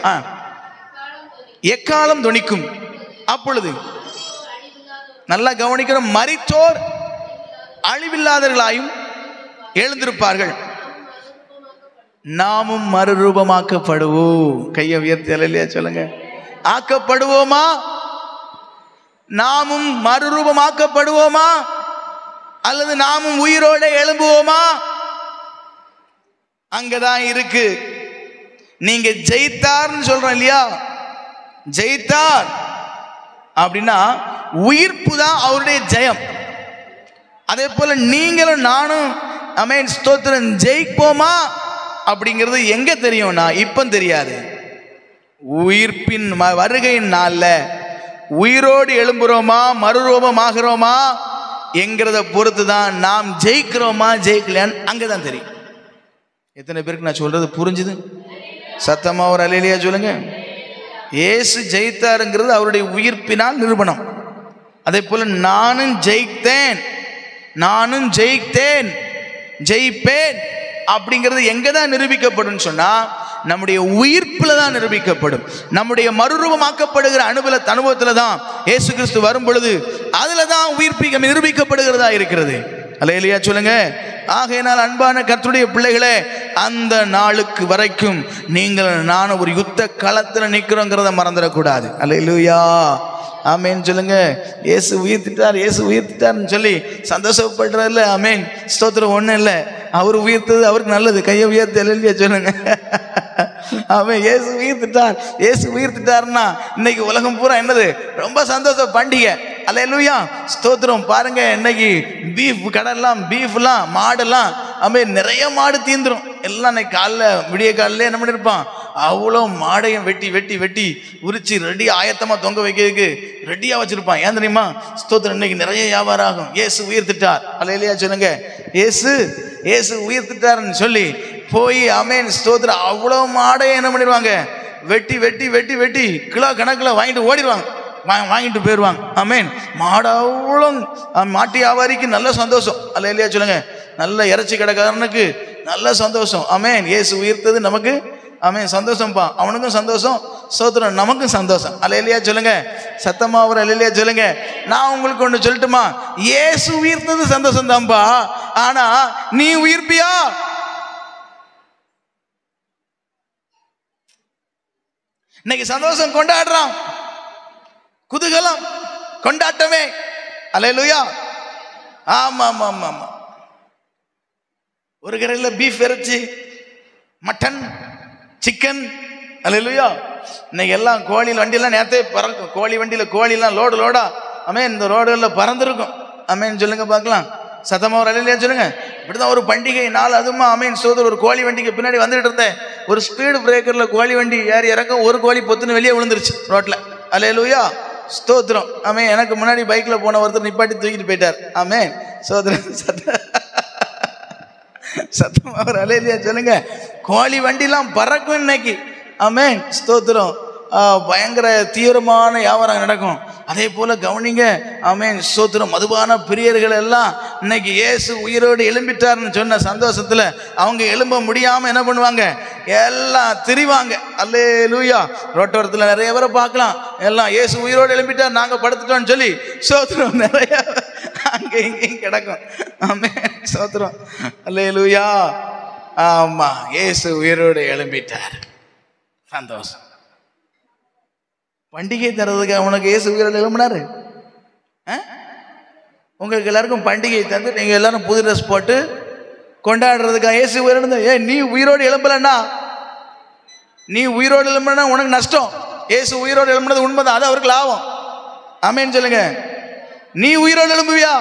எக்காலம் தொனிக்கும் அப்பொழுது, நல்லா கவனிக்கணும், மரித்தோர் அழிவில்லாதவர்களாயும் எழுந்திருப்பார்கள், நாமும் மறுரூபமாக்கப்படுவோம். கையை உயர்த்தி அல்லேலூயா சொல்லுங்க. ஆக்கப்படுவோமா? நாமும் மறுரூபமாக்கப்படுவோமா, அல்லது நாமும் உயிரோட எழும்புவோமா? அங்கதான் இருக்கு. நீங்க ஜெயித்தார்னு சொல்றோம் இல்லையா? ஜெயித்தார் அப்படின்னா உயிர்ப்பு தான் அவருடைய ஜெயம். அதே போல நீங்களும் நானும் ஆமென் ஸ்தோத்திரம் ஜெயிப்போமா அப்படிங்கிறது எங்க தெரியும்னா, இப்ப தெரியாது. உயிர்ப்பின் வருகையின் நாள்ல உயிரோடு எழும்புறோமா, மறுரூபமாகிறோமா என்கிறத பொறுத்து தான் நாம் ஜெயிக்கிறோமா ஜெயிக்கலையான்னு அங்கதான் தெரியும். எத்தனை பேருக்கு நான் சொல்றது புரிஞ்சுது? சத்தமா ஒரு அல்லேலூயா சொல்லுங்க. இயேசு ஜெயித்தாருங்கிறது அவருடைய உயிர்ப்பினால் நிரூபணம். அதே போல நானும் ஜெயித்தேன், நானும் ஜெயித்தேன், ஜெயிப்பேன் அப்படிங்கிறது எங்க தான் நிரூபிக்கப்படும் சொன்னா, நம்முடைய உயிர்ப்புல தான் நிரூபிக்கப்படும். நம்முடைய மறுரூபமாக்கப்படுகிற அனுபவத்துல தான் இயேசு கிறிஸ்து வரும் பொழுது அதுல தான் உயிர்ப்பிக்க நிரூபிக்கப்படுகிறதா இருக்கிறது. அல்லேலூயா சொல்லுங்க. ஆகையினால் அன்பான கர்த்தருடைய பிள்ளைகளே, அந்த நாளுக்கு வரைக்கும் நீங்கள் நானும் ஒரு யுத்த களத்தில் நிற்கிறோங்கிறத மறந்துடக்கூடாது. அல்லேலூயா, ஆமேன் சொல்லுங்க. இயேசு உயிர்த்திட்டார், இயேசு உயிர்த்திட்டார்னு சொல்லி சந்தோஷப்படுறதில்ல. ஆமேன், ஸ்தோத்திரம். ஒன்றும் இல்லை, அவர் உயிர்த்தது அவருக்கு நல்லது. கையை உயர்த்து அல்லேலூயா சொல்லுங்க. அவன் இயேசு உயிர்த்திட்டார், இயேசு உயிர்த்திட்டார்னா இன்னைக்கு உலகம் பூரா என்னது? ரொம்ப சந்தோஷம், பண்டிகை. அல்லேலூயா, ஸ்தோத்திரம். பாருங்க, இன்னைக்கு பீஃப் கடையெல்லாம், பீஃப்லாம், மாடெல்லாம், அவன் நிறைய மாடு தீந்துரும். எல்லாம் இன்னைக்கு காலைல விடிய காலையில என்ன பண்ணியிருப்பான்? அவ்வளோ மாடையும் வெட்டி வெட்டி வெட்டி உரிச்சு ரெடி ஆயத்தமாக தொங்க வைக்கிறதுக்கு ரெடியாக வச்சிருப்பான். ஏன் தெரியுமா? ஸ்தோத்திரம். இன்னைக்கு நிறைய வியாபாரம் ஆகும். இயேசு உயிர்த்திட்டார். அல்லேலூயா சொல்லுங்க. இயேசு உயிர்த்திட்டார்னு சொல்லி போய் ஆமேன் ஸ்தோத்திரம் அவ்வளோ மாடையை என்ன பண்ணிடுவாங்க? வெட்டி வெட்டி வெட்டி வெட்டி கிலோ கணக்கில் வாங்கிட்டு ஓடிடுவாங்க, வாங்கிட்டு போயிடுவாங்க. ஆமேன். மாடு அவ்வளோ மாட்டு வியாபாரிக்கு நல்ல சந்தோஷம். அல்லேலூயா சொல்லுங்க. நல்ல இறைச்சி கடைக்காரனுக்கு நல்ல சந்தோஷம். ஆமேன். இயேசு உயிர்த்தது நமக்கு ஆமேன் சந்தோஷம்ப்பா. அவனுக்கும் சந்தோஷம், ஸ்தோத்திரம், நமக்கும் சந்தோஷம். அல்லேலூயா சொல்லுங்க. சத்தமா ஒரு அல்லேலூயா சொல்லுங்க. நான் உங்களுக்கு ஒன்று சொல்லட்டுமா? இயேசு உயிர்த்தது சந்தோஷம் தான்ப்பா, ஆனா நீ உயிர்ப்பியா? இன்னைக்கு சந்தோஷம் கொண்டாடுறான், குதூகலம், கொண்டாட்டமே. அல்லேலூயா. ஆமா ஆமா ஆமா ஆமா. ஒரு கரையில் பீஃப் இறைச்சி, மட்டன், சிக்கன். அல்லேலூயா. இன்னைக்கு எல்லாம் கோழி வண்டியெல்லாம் நேரத்தே பறக்கும். கோழி வண்டியில் கோழிலாம் லோடு லோடா ஆமேன் இந்த ரோடுகளில் பறந்துருக்கும். ஆமேன் சொல்லுங்க பார்க்கலாம். சத்தமாக ஒரு அல்லேலூயா சொல்லுங்க. இப்படிதான் ஒரு பண்டிகை நாள். அதுமா ஆமேன் சோதர் ஒரு கோழி வண்டிக்கு பின்னாடி வந்துட்டு இருந்தேன். ஒரு ஸ்பீடு பிரேக்கரில் கோழி வண்டி ஏறி இறக்க ஒரு கோழி பொத்துன்னு வெளியே விழுந்துருச்சு ரோட்டில். அல்லேலூயா, ஸ்தோத்திரம். ஆமேன். எனக்கு முன்னாடி பைக்கில் போன ஒருத்தர் நிப்பாட்டி தூக்கிட்டு போயிட்டார். ஆமேன் சோதரம். சத்தமாக ஒரு அல்லேலூயா சொல்லுங்க. கோழி வண்டிலாம் பறக்கும் இன்னைக்கு. ஆமேன் ஸ்தோத்திரம். பயங்கர தீவிரமான வியாபாரம் நடக்கும். அதே போல கவனிங்க. ஆமேன் ஸ்தோத்திரம். மதுபான பிரியர்கள் எல்லாம் இன்னைக்கு இயேசு உயிரோடு எழும்பிட்டார்னு சொன்ன சந்தோஷத்துல அவங்க எழும்ப முடியாம என்ன பண்ணுவாங்க? எல்லாம் திரிவாங்க. அல்லேலூயா. ரோட்டோரத்தில் நிறைய பேரை பார்க்கலாம். எல்லாம் இயேசு உயிரோடு எழும்பிட்டார், நாங்க படுத்துட்டோம்னு சொல்லி ஸ்தோத்திரம் நிறைய அங்கே இங்கேயும் கிடக்கும். ஆமேன் ஸ்தோத்திரம். அல்லேலூயா. ஆமா, இயேசு உயிரோடு எழும்பிட்டார். சந்தோஷம். பண்டிகை தர்றதுக்கு உனக்கு இயேசு உயிரோடு எழும்பினாரு. உங்களுக்கு எல்லாருக்கும் பண்டிகை தந்து நீங்க எல்லாரும் புது ட்ரெஸ் போட்டு கொண்டாடுறதுக்காக இயேசு உயிரோடு. நீ உயிரோடு எழும்பலன்னா, நீ உயிரோடு எழும்புனா உனக்கு நஷ்டம். இயேசு உயிரோடு எழும்புனது உண்மைதான், அது அவருக்கு லாபம். ஆமேன் சொல்லுங்க. நீ உயிரோடு எழும்புவியா?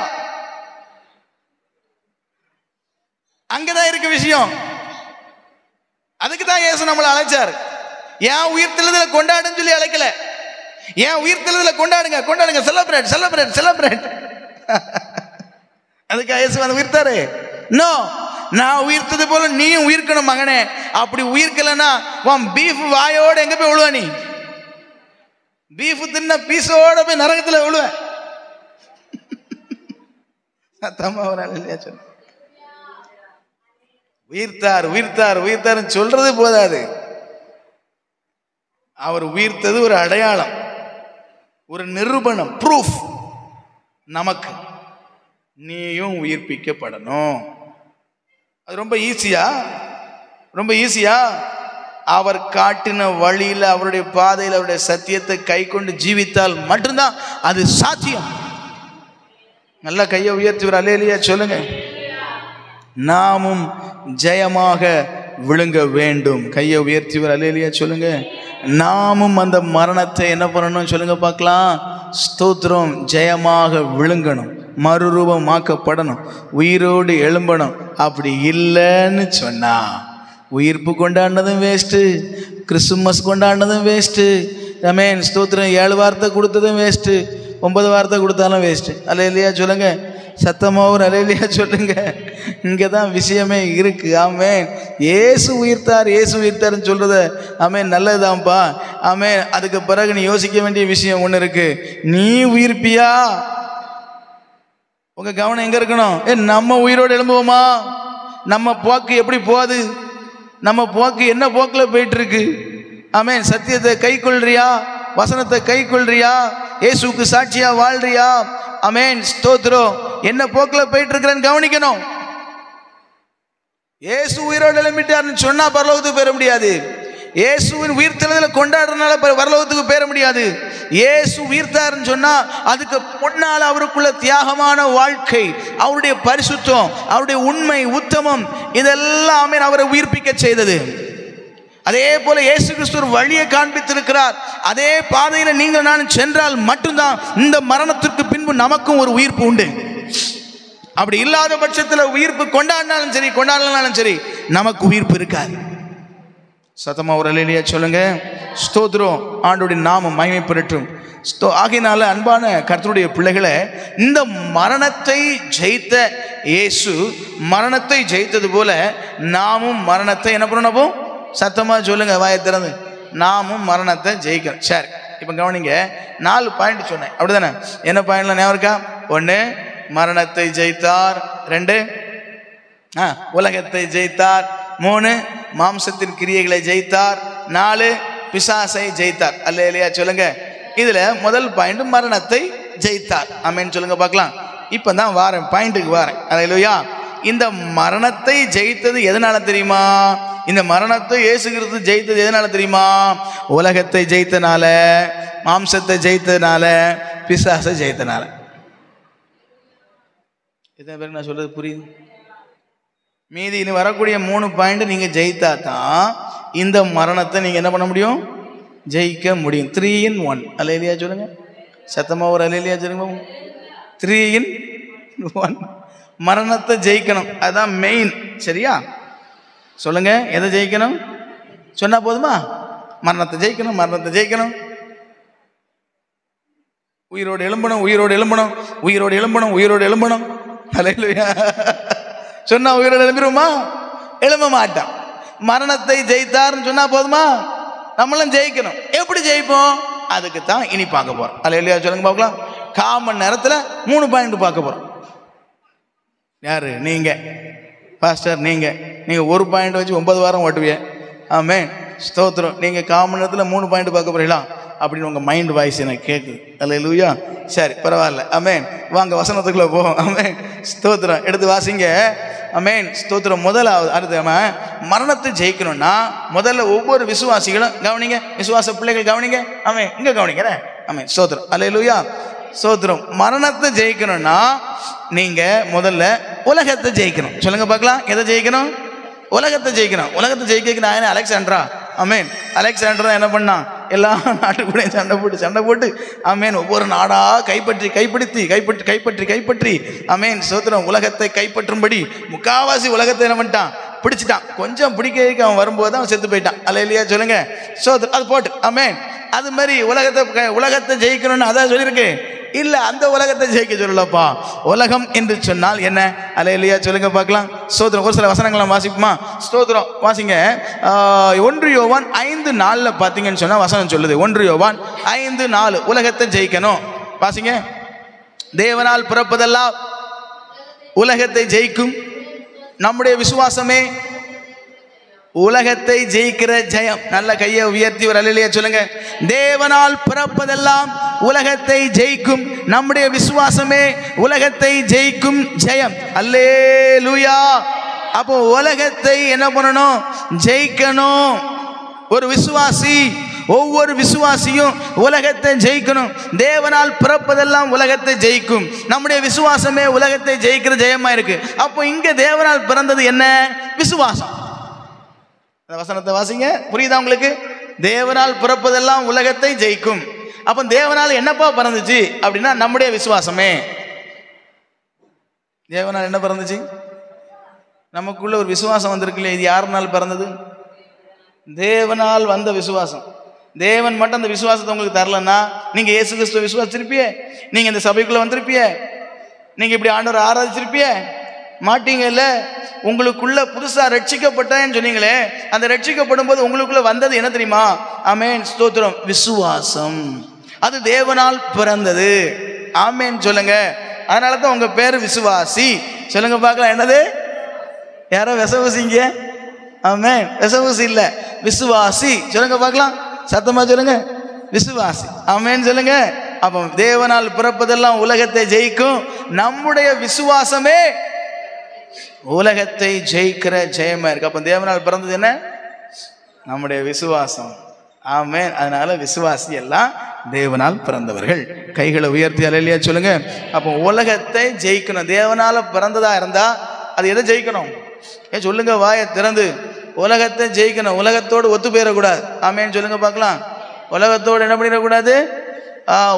அங்கதான் இருக்கு விஷயம். அதுக்கு தான் இயேசு நம்மளை அழைச்சார். ஏன் உயிர்த்தெழுதலை கொண்டாடுன்னு சொல்லி அழைக்கல. ஏன் உயிர்த்தெழுதலை கொண்டாடுங்க, கொண்டாடுங்க, செலிப்ரேட் செலிப்ரேட் செலிப்ரேட். அதுக்கு இயேசு வந்து உயிர்த்தாரு. நோ, நான் உயிர்த்தது போல நீயும் உயிர்க்கணும் மகனே. அப்படி உயிர்க்கலன்னா உன் பீஃப் வாயோட எங்க போய் விழுவ? நீ பீஃப் தின்ன பீஸோட போய் நரகத்துல விழுவ. உயிர்த்தார் உயிர்த்தார் உயிர்த்தார் சொல்றது போதாது. அவர் உயிர்த்தது ஒரு அடையாளம், ஒரு நிரூபணம், ப்ரூஃப். நமக்கு நீயும் உயிர்ப்பிக்கப்படணும். அது ரொம்ப ஈஸியா? ரொம்ப ஈஸியா? அவர் காட்டின வழியில், அவருடைய பாதையில், அவருடைய சத்தியத்தை கை கொண்டு ஜீவித்தால் மட்டும்தான் அது சாத்தியம். நல்லா கையை உயர்த்தி ஒரு அல்லேலூயா சொல்லுங்க. நாமும் ஜெயமாக விழுங்க வேண்டும். கையை உயர்த்தி ஒரு அல்லேலூயா சொல்லுங்க. நாமும் அந்த மரணத்தை என்ன பண்ணணும் சொல்லுங்க பார்க்கலாம். ஸ்தோத்திரம். ஜெயமாக விழுங்கணும், மறுரூபமாக்கப்படணும், உயிரோடு எழும்பணும். அப்படி இல்லைன்னு சொன்னா உயிர்ப்பு கொண்டாடினதும் வேஸ்ட்டு, கிறிஸ்துமஸ் கொண்டாடினதும் வேஸ்ட்டு. ஆமென் ஸ்தோத்திரம். 7 வார்த்தை கொடுத்ததும் வேஸ்ட்டு, 9 வார்த்தை கொடுத்தாலும் வேஸ்ட்டு. அல்லேலூயா சொல்லுங்க. சத்தமாக ஒரு அல்லேலூயா சொல்லுங்க. இங்கே தான் விஷயமே இருக்கு. ஆமென். இயேசு உயிர்த்தார், இயேசு உயிர்த்தாருன்னு சொல்றத ஆமென் நல்லதுதான்ப்பா. ஆமென். அதுக்கு பிறகு நீ யோசிக்க வேண்டிய விஷயம் ஒன்று இருக்கு. நீ உயிர்ப்பியா? உங்க கவனம் எங்க இருக்கணும்? நம்ம உயிரோடு எழும்புவோமா? நம்ம போக்கு எப்படி போகுது? நம்ம போக்கு என்ன போக்கில் போயிட்டு இருக்கு? ஆமென். சத்தியத்தை கை கொள்றியா? வசனத்தை கை கொள்றியா? இயேசுக்கு சாட்சியா வாழ்றியா? ஆமென். ஸ்தோத்திரம். என்ன போக்கில் போயிட்டு இருக்கிறேன்னு கவனிக்கணும். இயேசு உயிரோடு எழும்பிட்டார்னு சொன்னா பரலோகத்துக்கு பெற முடியாது. இயேசுவின் உயிர்த்தெழுதலை கொண்டாடுறதுனால பரலோகத்துக்கு பெற முடியாது. இயேசு உயிர்த்தாருன்னு சொன்னா அதுக்கு முன்னால் அவருக்குள்ள தியாகமான வாழ்க்கை, அவருடைய பரிசுத்தம், அவருடைய உண்மை, உத்தமம், இதெல்லாமே அவரை உயிர்ப்பிக்க செய்தது. அதே போல இயேசு கிறிஸ்து ஒரு வழியை காண்பித்திருக்கிறார். அதே பாதையில நீங்கள் நான் சென்றால் மட்டும்தான் இந்த மரணத்திற்கு பின்பு நமக்கும் ஒரு உயிர்ப்பு உண்டு. அப்படி இல்லாத பட்சத்தில் உயிர்ப்பு கொண்டாடினாலும் சரி கொண்டாடலாம் சரி நமக்கு உயிர்ப்பு இருக்காது. சத்தமா ஒரு அல்லேலூயா சொல்லுங்க. ஸ்தோத்திரம். ஆண்டவருடைய நாமம் மகிமை பெறட்டும். ஆகையினால அன்பான கர்த்தருடைய பிள்ளைகளை, இந்த மரணத்தை ஜெயித்த இயேசு மரணத்தை ஜெயித்தது போல நாமும் மரணத்தை என்ன பண்ணணும்? சத்தமா சொல்லுங்க, வாயை திறந்து. நாமும் மரணத்தை ஜெயிக்கணும். சரி, இப்போ கவனிங்க. 4 பாயிண்ட் சொன்னேன், அப்படிதானே? என்ன பாயிண்ட்ல ஞாபகம் இருக்கா? 1 மரணத்தை ஜெயித்தார், 2 உலகத்தை ஜெயித்தார், 3 மாம்சத்தின் கிரியைகளை ஜெயித்தார், 4 பிசாசை ஜெயித்தார். அல்லேலூயா சொல்லுங்க. இதுல முதல் பாயிண்ட் மரணத்தை ஜெயித்தார். ஆமென் சொல்லுங்க பார்க்கலாம். இப்பதான் வாரேன், பாயிண்ட்டுக்கு வாரேன். அல்லேலூயா. இந்த மரணத்தை ஜெயித்தது எதனால தெரியுமா? இந்த மரணத்தை இயேசு கிறிஸ்து ஜெயித்தது எதனால தெரியுமா? உலகத்தை ஜெயித்தனால, மாம்சத்தை ஜெயித்தனால, பிசாசை ஜெயித்தனால. எத்தனை பேருக்கு நான் சொல்றது புரியுது? மீதி இனி வரக்கூடிய 3 பாயிண்ட் நீங்க ஜெயித்தா தான் இந்த மரணத்தை நீங்க என்ன பண்ண முடியும்? ஜெயிக்க முடியும். 3 in 1. அல்லேலூயா சொல்லுங்க. சத்தமா ஒரு அல்லேலூயா சொல்லுங்க. 3 in 1. மரணத்தை ஜெயிக்கணும், அதுதான் மெயின். சரியா? சொல்லுங்க, எதை ஜெயிக்கணும் சொன்னா போதுமா? மரணத்தை ஜெயிக்கணும், மரணத்தை ஜெயிக்கணும். உயிரோடு எழும்பணும், உயிரோடு எழும்பணும், உயிரோடு எழும்பணும், உயிரோடு எழும்பணும். அல்லேலூயா சொன்னா உயிரோடு எழும்பிடுமா? எழும்ப மாட்டான். மரணத்தை ஜெயித்தார்னு சொன்னா போதுமா? நம்மளும் ஜெயிக்கணும். எப்படி ஜெயிப்போம்? அதுக்கு தான் இனி பார்க்க போறோம். அல்லேலூயா சொல்லுங்க பார்க்கலாம். 1/4 மணி நேரத்தில் 3 பாயிண்ட் பார்க்க போறோம். யாரு? நீங்க பாஸ்டர். நீங்க 1 பாயிண்ட் வச்சு 9 வாரம் ஓட்டுவிய. ஆமென். ஸ்தோத்திரம். நீங்க 1/4 மணி நேரத்தில் 3 பாயிண்ட் பார்க்க போறீங்களா அப்படின்னு உங்க மைண்ட் வாய்ஸ் எனக்கு கேட்குது. அல்லேலூயா. சரி, பரவாயில்ல. ஆமென். வாங்க வசனத்துக்குள்ள போவோம். ஆமென். ஸ்தோத்திரம். எடுத்து வாசிங்க. ஆமென். ஸ்தோத்திரம். முதலாவது அடுத்து மரணத்தை ஜெயிக்கணும்னா முதல்ல ஒவ்வொரு விசுவாசிகளும் கவனிங்க. விசுவாச பிள்ளைகள் கவனிங்க. ஆமென். இங்க கவனிங்க. ஆமென். ஸ்தோத்திரம். அல்லேலூயா. ஸ்தோத்திரம். மரணத்தை ஜெயிக்கணும்னா நீங்க முதல்ல உலகத்தை ஜெயிக்கணும். சொல்லுங்க பார்க்கலாம். எதை ஜெயிக்கணும்? உலகத்தை ஜெயிக்கணும். உலகத்தை ஜெயிக்க நான் அலெக்சாண்ட்ரா. ஆமென். அலெக்சாண்டர் என்ன பண்ணான்? எல்லா நாட்டுக்கூடையும் சண்டை போட்டு ஆமென் ஒவ்வொரு நாடா கைப்பற்றி ஆமென் ஸ்தோத்திரம் உலகத்தை கைப்பற்றும்படி முக்காவாசி உலகத்தை என்ன பண்ணிட்டான்? பிடிச்சிட்டான். கொஞ்சம் பிடிக்க அவன் வரும்போது அவன் செத்து போயிட்டான். அல்லேலூயா சொல்லுங்க. ஸ்தோத்திரம். அது போட்டு ஆமென். அது மாதிரி உலகத்தை ஜெயிக்கணும்னு அதான் சொல்லியிருக்கு. இல்ல, அந்த உலகத்தை ஜெயிக்க சொல்லலப்பா. உலகம் என்று சொன்னால் என்ன? அல்லேலூயா சொல்லுங்க பார்க்கலாம். ஸ்தோத்திரம். ஒரு சில வசனங்களை வாசிப்போமா? ஸ்தோத்திரம். வாசிங்க. 1 யோவான் 5:4 பார்த்தீங்கன்னு சொன்னா வசனம் சொல்லுது. 1 யோவான் 5:4 உலகத்தை ஜெயிக்கணும். வாசிங்க. தேவனால் பிறப்பதெல்லாம் உலகத்தை ஜெயிக்கும். நம்முடைய விசுவாசமே உலகத்தை ஜெயிக்கிற ஜெயம். நல்ல கையை உயர்த்தி ஒரு அல்லேலூயா சொல்லுங்க. தேவனால் பிறப்பதெல்லாம் உலகத்தை ஜெயிக்கும். நம்முடைய விசுவாசமே உலகத்தை ஜெயிக்கும் ஜெயம். அல்லேலூயா. அப்போ உலகத்தை என்ன பண்ணணும்? ஜெயிக்கணும். ஒரு விசுவாசி, ஒவ்வொரு விசுவாசியும் உலகத்தை ஜெயிக்கணும். தேவனால் பிறப்பதெல்லாம் உலகத்தை ஜெயிக்கும். நம்முடைய விசுவாசமே உலகத்தை ஜெயிக்கிற ஜெயமா இருக்கு. அப்போ இங்க தேவனால் பிறந்தது என்ன? விசுவாசம். அந்த வசனத்தை வாசிங்க. புரியுதா உங்களுக்கு? தேவனால் பிறப்பதெல்லாம் உலகத்தை ஜெயிக்கும். அப்ப தேவனால் என்னப்பா பிறந்துச்சு அப்படின்னா நம்முடைய விசுவாசமே. தேவனால் என்ன பிறந்துச்சு? நமக்குள்ள ஒரு விசுவாசம் வந்திருக்கு இல்லையா? இது யாருனால் பிறந்தது? தேவனால் வந்த விசுவாசம். தேவன் மட்டும் அந்த விசுவாசத்தை உங்களுக்கு தரலன்னா நீங்க இயேசு கிறிஸ்துவ விசுவாசிச்சிருப்பியே? நீங்க இந்த சபைக்குள்ள வந்திருப்பியே? நீங்க இப்படி ஆண்டவரை ஆராதிச்சிருப்பியே? மாட்டீங்கல்ல. உங்களுக்குள்ள புதுசா ரட்சிக்கப்பட்டேன்னு சொன்னீங்களே, அந்த ரட்சிக்கப்படும் போது உங்களுக்குள்ள வந்தது என்ன தெரியுமா? ஆமென். ஸ்தோத்திரம். விசுவாசம். அது தேவனால் பிறந்தது. ஆமென் சொல்லுங்க. அதனால தான் உங்க பேரு விசுவாசி. சொல்லுங்க பார்க்கலாம், என்னது? யாரோ விசவசிங்க? ஆமென். விசவசி இல்ல, விசுவாசி. சொல்லுங்க பார்க்கலாம், சத்தமா சொல்லுங்க, விசுவாசி. ஆமென் சொல்லுங்க. அப்போ தேவனால் பிறப்பதெல்லாம் உலகத்தை ஜெயிக்கும். நம்முடைய விசுவாசமே உலகத்தை ஜெயிக்கிற ஜெயமா இருக்கு. அப்போ தேவனால் பிறந்தது என்ன? நம்முடைய விசுவாசம். ஆமென். அதனால விசுவாசி எல்லாம் தேவனால் பிறந்தவர்கள். கைகளை உயர்த்தி அல்லேலூயா சொல்லுங்க. அப்போ உலகத்தை ஜெயிக்கணும். தேவனால பிறந்ததா இருந்தா அது எதை ஜெயிக்கணும்? சொல்லுங்க, வாயை திறந்து. உலகத்தை ஜெயிக்கணும். உலகத்தோடு ஒத்து போயிடக்கூடாது. ஆமென் சொல்லுங்க பார்க்கலாம். உலகத்தோடு என்ன பண்ணிடக்கூடாது?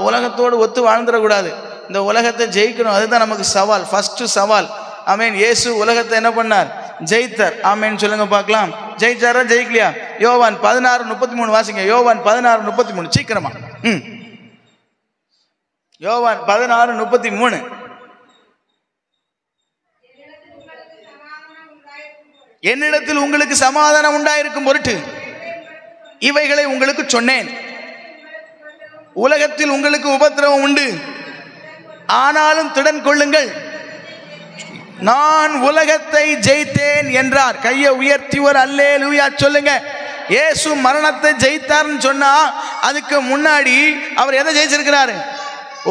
உலகத்தோடு ஒத்து வாழ்ந்துடக்கூடாது. இந்த உலகத்தை ஜெயிக்கணும். அதுதான் நமக்கு சவால், ஃபர்ஸ்ட் சவால். ஆமென். இயேசு உலகத்தை என்ன பண்ணார்? ஜெயித்தார். ஆமென் சொல்லுங்க பார்க்கலாம். ஜெயிச்சாரா ஜெயிக்கலையா? யோவான் 16:33 வாசிங்க. யோவான் 16:33 சீக்கிரமா. யோவான் 16:33. என்னிடத்தில் உங்களுக்கு சமாதானம் உண்டாயிருக்கும் பொருட்டு இவைகளை உங்களுக்கு சொன்னேன். உலகத்தில் உங்களுக்கு உபத்திரவம் உண்டு, ஆனாலும் திடன் கொள்ளுங்கள், நான் உலகத்தை ஜெயித்தேன் என்றார். கையை உயர்த்தி ஒரு அல்லேலூயா சொல்லுங்க. இயேசு மரணத்தை ஜெயித்தார்னு சொன்னா அதுக்கு முன்னாடி அவர் எதை ஜெயிச்சிருக்கிறாரு?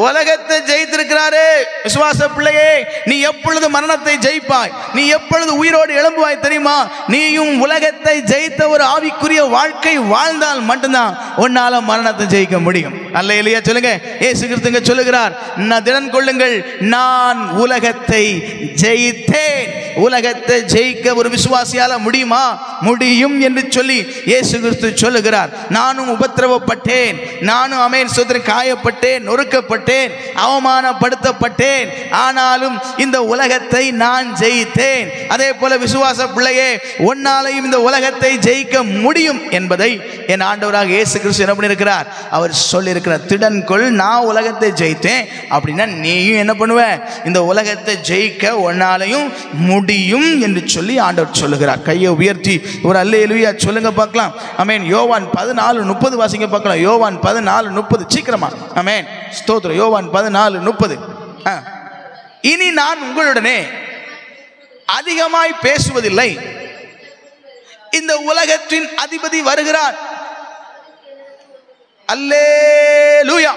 உலகத்தை ஜெயித்திருக்கிறாரு. விசுவாச பிள்ளையே, நீ எப்பொழுது மரணத்தை ஜெயிப்பாய்? நீ எப்பொழுது உயிரோடு எழும்புவாய் தெரியுமா? நீயும் உலகத்தை ஜெயித்த ஒரு ஆவிக்குரிய வாழ்க்கை வாழ்ந்தால் மட்டும்தான் உன்னால மரணத்தை ஜெயிக்க முடியும். அல்லேலூயா சொல்லுங்க. இயேசு கிறிஸ்து சொல்லுகிறார், திடன் கொள்ளுங்கள், நான் உலகத்தை ஜெயித்தேன். உலகத்தை ஜெயிக்க ஒரு விசுவாசியால முடியுமா? முடியும் என்று சொல்லி இயேசு கிறிஸ்து சொல்லுகிறார். நானும் உபத்திரவப்பட்டேன், நானும் ஆமென் சோதரன் காயப்பட்டேன், நொறுக்கப்பட்டேன், அவமானப்படுத்தப்பட்டேன், ஆனாலும் இந்த உலகத்தை நான் ஜெயித்தேன். அதே போல விசுவாச பிள்ளையே, உன்னாலையும் இந்த உலகத்தை ஜெயிக்க முடியும் என்பதை என் ஆண்டவராக இயேசு கிறிஸ்து என்ன பண்ணியிருக்கிறார்? அவர் சொல்லியிருக்கிறார். திடன் கொள், நான் உலகத்தை ஜெயித்தேன். அப்படின்னா நீயும் என்ன பண்ணுவ? இந்த உலகத்தை ஜெயிக்க உன்னாலையும் முடியும் என்று சொல்லி ஆண்டவர் சொல்லுகிறார். கையை உயர்த்தி ஒரு அல்லேலூயா சொல்லுங்க பார்க்கலாம். ஆமென். யோவான் 14:30 வாசிங்க பார்க்கலாம். யோவான் 14:30 சீக்கிரமா. ஆமென் ஸ்தோத்திரம். யோவான் 14:30. இனி நான் உங்களுடனே அதிகமாய் பேசுவதில்லை, இந்த உலகத்தின் அதிபதி வருகிறார். அல்லேலூயா.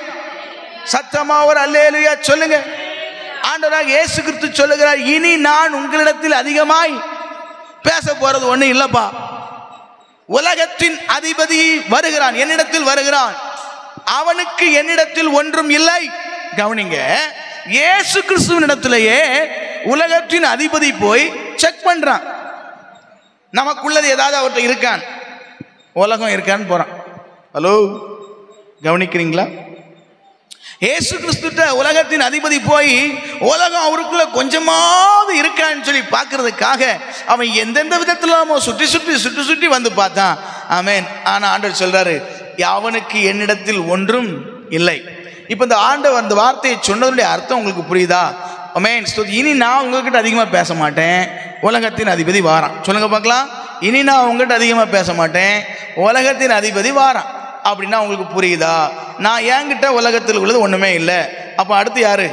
சத்தமா ஒரு அல்லேலூயா சொல்லுங்க. ஆண்டவராக இயேசு கிறிஸ்து சொல்லுகிறார், இனி நான் உங்களிடத்தில் அதிகமாய் பேச போறது ஒண்ணு இல்லப்பா. உலகத்தின் அதிபதி வருகிறான், என்னிடத்தில் வருகிறான், அவனுக்கு என்னிடத்தில் ஒன்றும் இல்லை. கவனிங்க, இயேசு கிறிஸ்துவின் இடத்திலேயே உலகத்தின் அதிபதி போய் செக் பண்றான். நமக்குள்ளது ஏதாவது அவர்கிட்ட இருக்கான், உலகம் இருக்கான்னு போறான். ஹலோ, கவனிக்கிறீங்களா? இயேசு கிறிஸ்துட்ட உலகத்தின் அதிபதி போய் உலகம் அவருக்குள்ள கொஞ்சமாவது இருக்கான்னு சொல்லி பார்க்கறதுக்காக அவன் எந்தெந்த விதத்துல சுற்றி சுற்றி சுற்றி சுற்றி வந்து பார்த்தான். ஆமென். ஆனா ஆண்டவர் சொல்றாரு, அவனுக்கு என்னிடத்தில் ஒன்றும் இல்லை. இப்ப இந்த ஆண்டவர் அந்த வார்த்தையை சொன்னதுடைய அர்த்தம் உங்களுக்கு புரியுதா? ஆமென். இனி நான் உங்ககிட்ட அதிகமா பேச மாட்டேன், உலகத்தின் அதிபதி வாரான். சொல்லுங்க பார்க்கலாம். இனி நான் உங்ககிட்ட அதிகமா பேச மாட்டேன், உலகத்தின் அதிபதி வாரான். அப்படின்னா உங்களுக்கு புரியுதா? நான் என்கிட்ட உலகத்தில் உள்ளது ஒண்ணுமே இல்லை. அப்ப அடுத்து யாரு?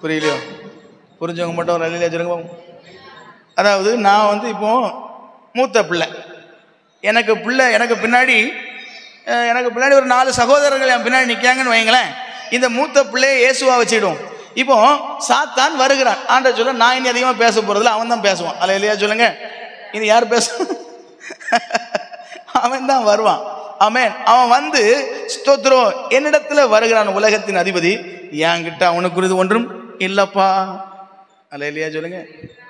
புரியலையோ? புரிஞ்சவங்க மட்டும் ஒரு அல்லேலூயா சொல்லுங்க. அதாவது நான் இப்போ மூத்த பிள்ளை, எனக்கு பின்னாடி ஒரு 4 சகோதரர்கள் என் பின்னாடி நிற்காங்கன்னு வைங்களேன். இந்த மூத்த பிள்ளையை இயேசுவா வச்சிடும். இப்போ சாத்தான் வருகிறான். ஆண்டவர் சொல்ல, நான் இனி அதிகமாக பேச போறதில்ல, அவன் தான் பேசுவான். அல்லேலூயா சொல்லுங்க. இனி யார் பேசுவான்? அவன் தான் வருவான். ஆமென். அவன் வந்து ஸ்தோத்திரம் என்னிடத்துல வருகிறான் உலகத்தின் அதிபதி. என்கிட்ட அவனுக்குரியது ஒன்றும் இல்லப்பா. அல்லேலூயா சொல்லுங்க.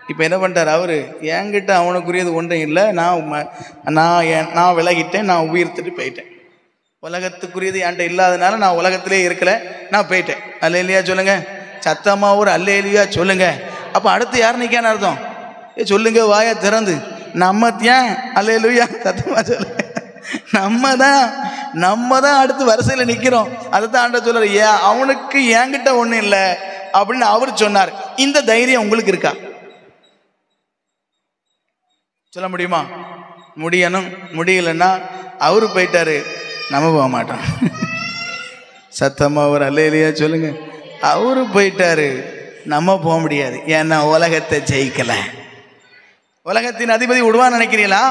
இப்போ என்ன பண்ணிட்டார் அவரு? என்கிட்ட அவனுக்குரியது ஒன்றும் இல்லை, நான் விலகிட்டேன், நான் உயிர்த்துட்டு போயிட்டேன். உலகத்துக்குரியது என்கிட்ட இல்லாதனால நான் உலகத்திலே இருக்கல, நான் போயிட்டேன். அல்லேலூயா சொல்லுங்க. சத்தமா ஒரு அல்லேலூயா சொல்லுங்க. அப்போ அடுத்து யார் நிற்கான்னு அர்த்தம்? சொல்லுங்க வாயை திறந்து. நம்ம ஏன் அல்லேலூயா சத்தமா சொல்லுங்க. நம்ம தான் அடுத்து வரிசையில் நிற்கிறோம். அதுதான் ஆண்டவர் சொல்றாரு, அவனுக்கு என்கிட்ட ஒன்றும் இல்லை அப்படின்னு அவர் சொன்னார். இந்த தைரியம் உங்களுக்கு இருக்கா? சொல்ல முடியுமா? முடியணும். முடியலன்னா அவரு போயிட்டாரு, நம்ம போக மாட்டோம். சத்தமா ஒரு அல்லேலூயா சொல்லுங்க. அவரு போயிட்டாரு, நம்ம போக முடியாது. ஏன்னா உலகத்தை ஜெயிக்கல. உலகத்தின் அதிபதி விடுவான்னு நினைக்கிறீங்களா?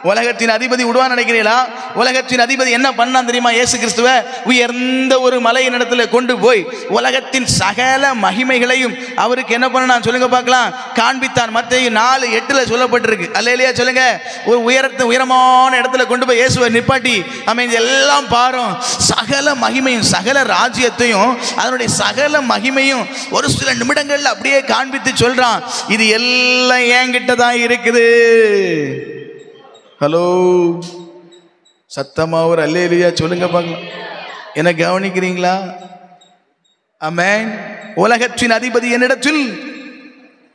உலகத்தின் அதிபதி விடுவான்னு நினைக்கிறீங்களா? உலகத்தின் அதிபதி என்ன பண்ணான் தெரியுமா? இயேசு கிறிஸ்துவ உயர்ந்த ஒரு மலையின் இடத்துல கொண்டு போய் உலகத்தின் சகல மகிமைகளையும் அவருக்கு என்ன பண்ண சொல்லுங்க பார்க்கலாம், காண்பித்தான். மத்தேயு 4:8 சொல்லப்பட்டிருக்கு. அல்லேலூயா சொல்லுங்க. ஒரு உயரமான இடத்துல கொண்டு போய் இயேசுவை நிப்பாட்டி, ஆமென், எல்லாம் பாரும், சகல மகிமையும் சகல ராஜ்யத்தையும் அதனுடைய சகல மகிமையும் ஒரு சில நிமிடங்கள்ல அப்படியே காண்பித்து சொல்றான், இது எல்லாம் என்கிட்ட தான் இருக்குது. ஹலோ, சத்தமா ஒரு அல்லேலூயா சொல்லுங்க பார்க்கலாம். என்ன கவனிக்கிறீங்களா? ஆமென். உலகத்தின் அதிபதி என்னிடத்தில்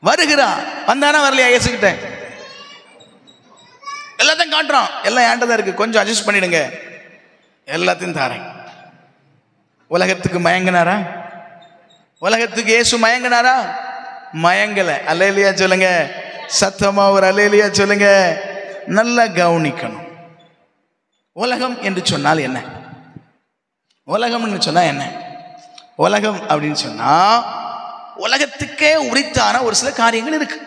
வருகிறான். வந்தானா வரலையா? இயேசுகிட்ட எல்லாத்தையும் காட்டுறான். எல்லாம் ஏண்டதா இருக்கு, கொஞ்சம் அட்ஜஸ்ட் பண்ணிடுங்க, எல்லாத்தையும் தாரேன். உலகத்துக்கு மயங்கினாரா? உலகத்துக்கு இயேசு மயங்கினாரா? மயங்கல. அல்லேலூயா சொல்லுங்க. சத்தமா ஒரு அல்லேலூயா சொல்லுங்க. நல்லா கவனிக்கணும். உலகம் என்று சொன்னால் என்ன? உலகம் என்று சொன்னா என்ன? உலகம் அப்படின்னு சொன்னா உலகத்துக்கே உரித்தான ஒரு சில காரியங்கள் இருக்கு.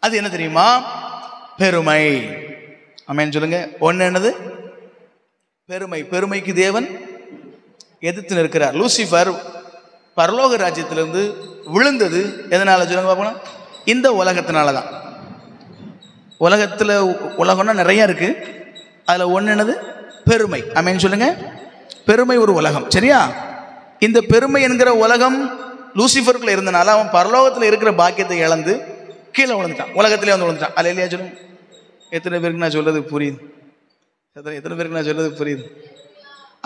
அது என்ன தெரியுமா? பெருமை. ஆமென் சொல்லுங்க. ஒன்னு என்னது? பெருமை. பெருமைக்கு தேவன் எதிர்த்து நிற்கிறார். லூசிஃபர் பரலோக ராஜ்யத்திலிருந்து விழுந்தது எதனால சொல்லுங்க பார்க்கலாம்? இந்த உலகத்தினால தான். உலகத்தில் உலகம்னா நிறைய இருக்கு. அதில் ஒன்று என்னது? பெருமை. ஆமென் சொல்லுங்க. பெருமை ஒரு உலகம், சரியா? இந்த பெருமை என்கிற உலகம் லூசிஃபருக்குள்ள இருந்தனால அவன் பரலோகத்தில் இருக்கிற பாக்கியத்தை இழந்து கீழே விழுந்துட்டான், உலகத்திலே வந்து விழுந்துட்டான். அல்லேலூயா சொல்லுங்க. எத்தனை பேருக்கு நான் சொல்றது புரியுது? எத்தனை பேருக்கு நான் சொல்றது புரியுது?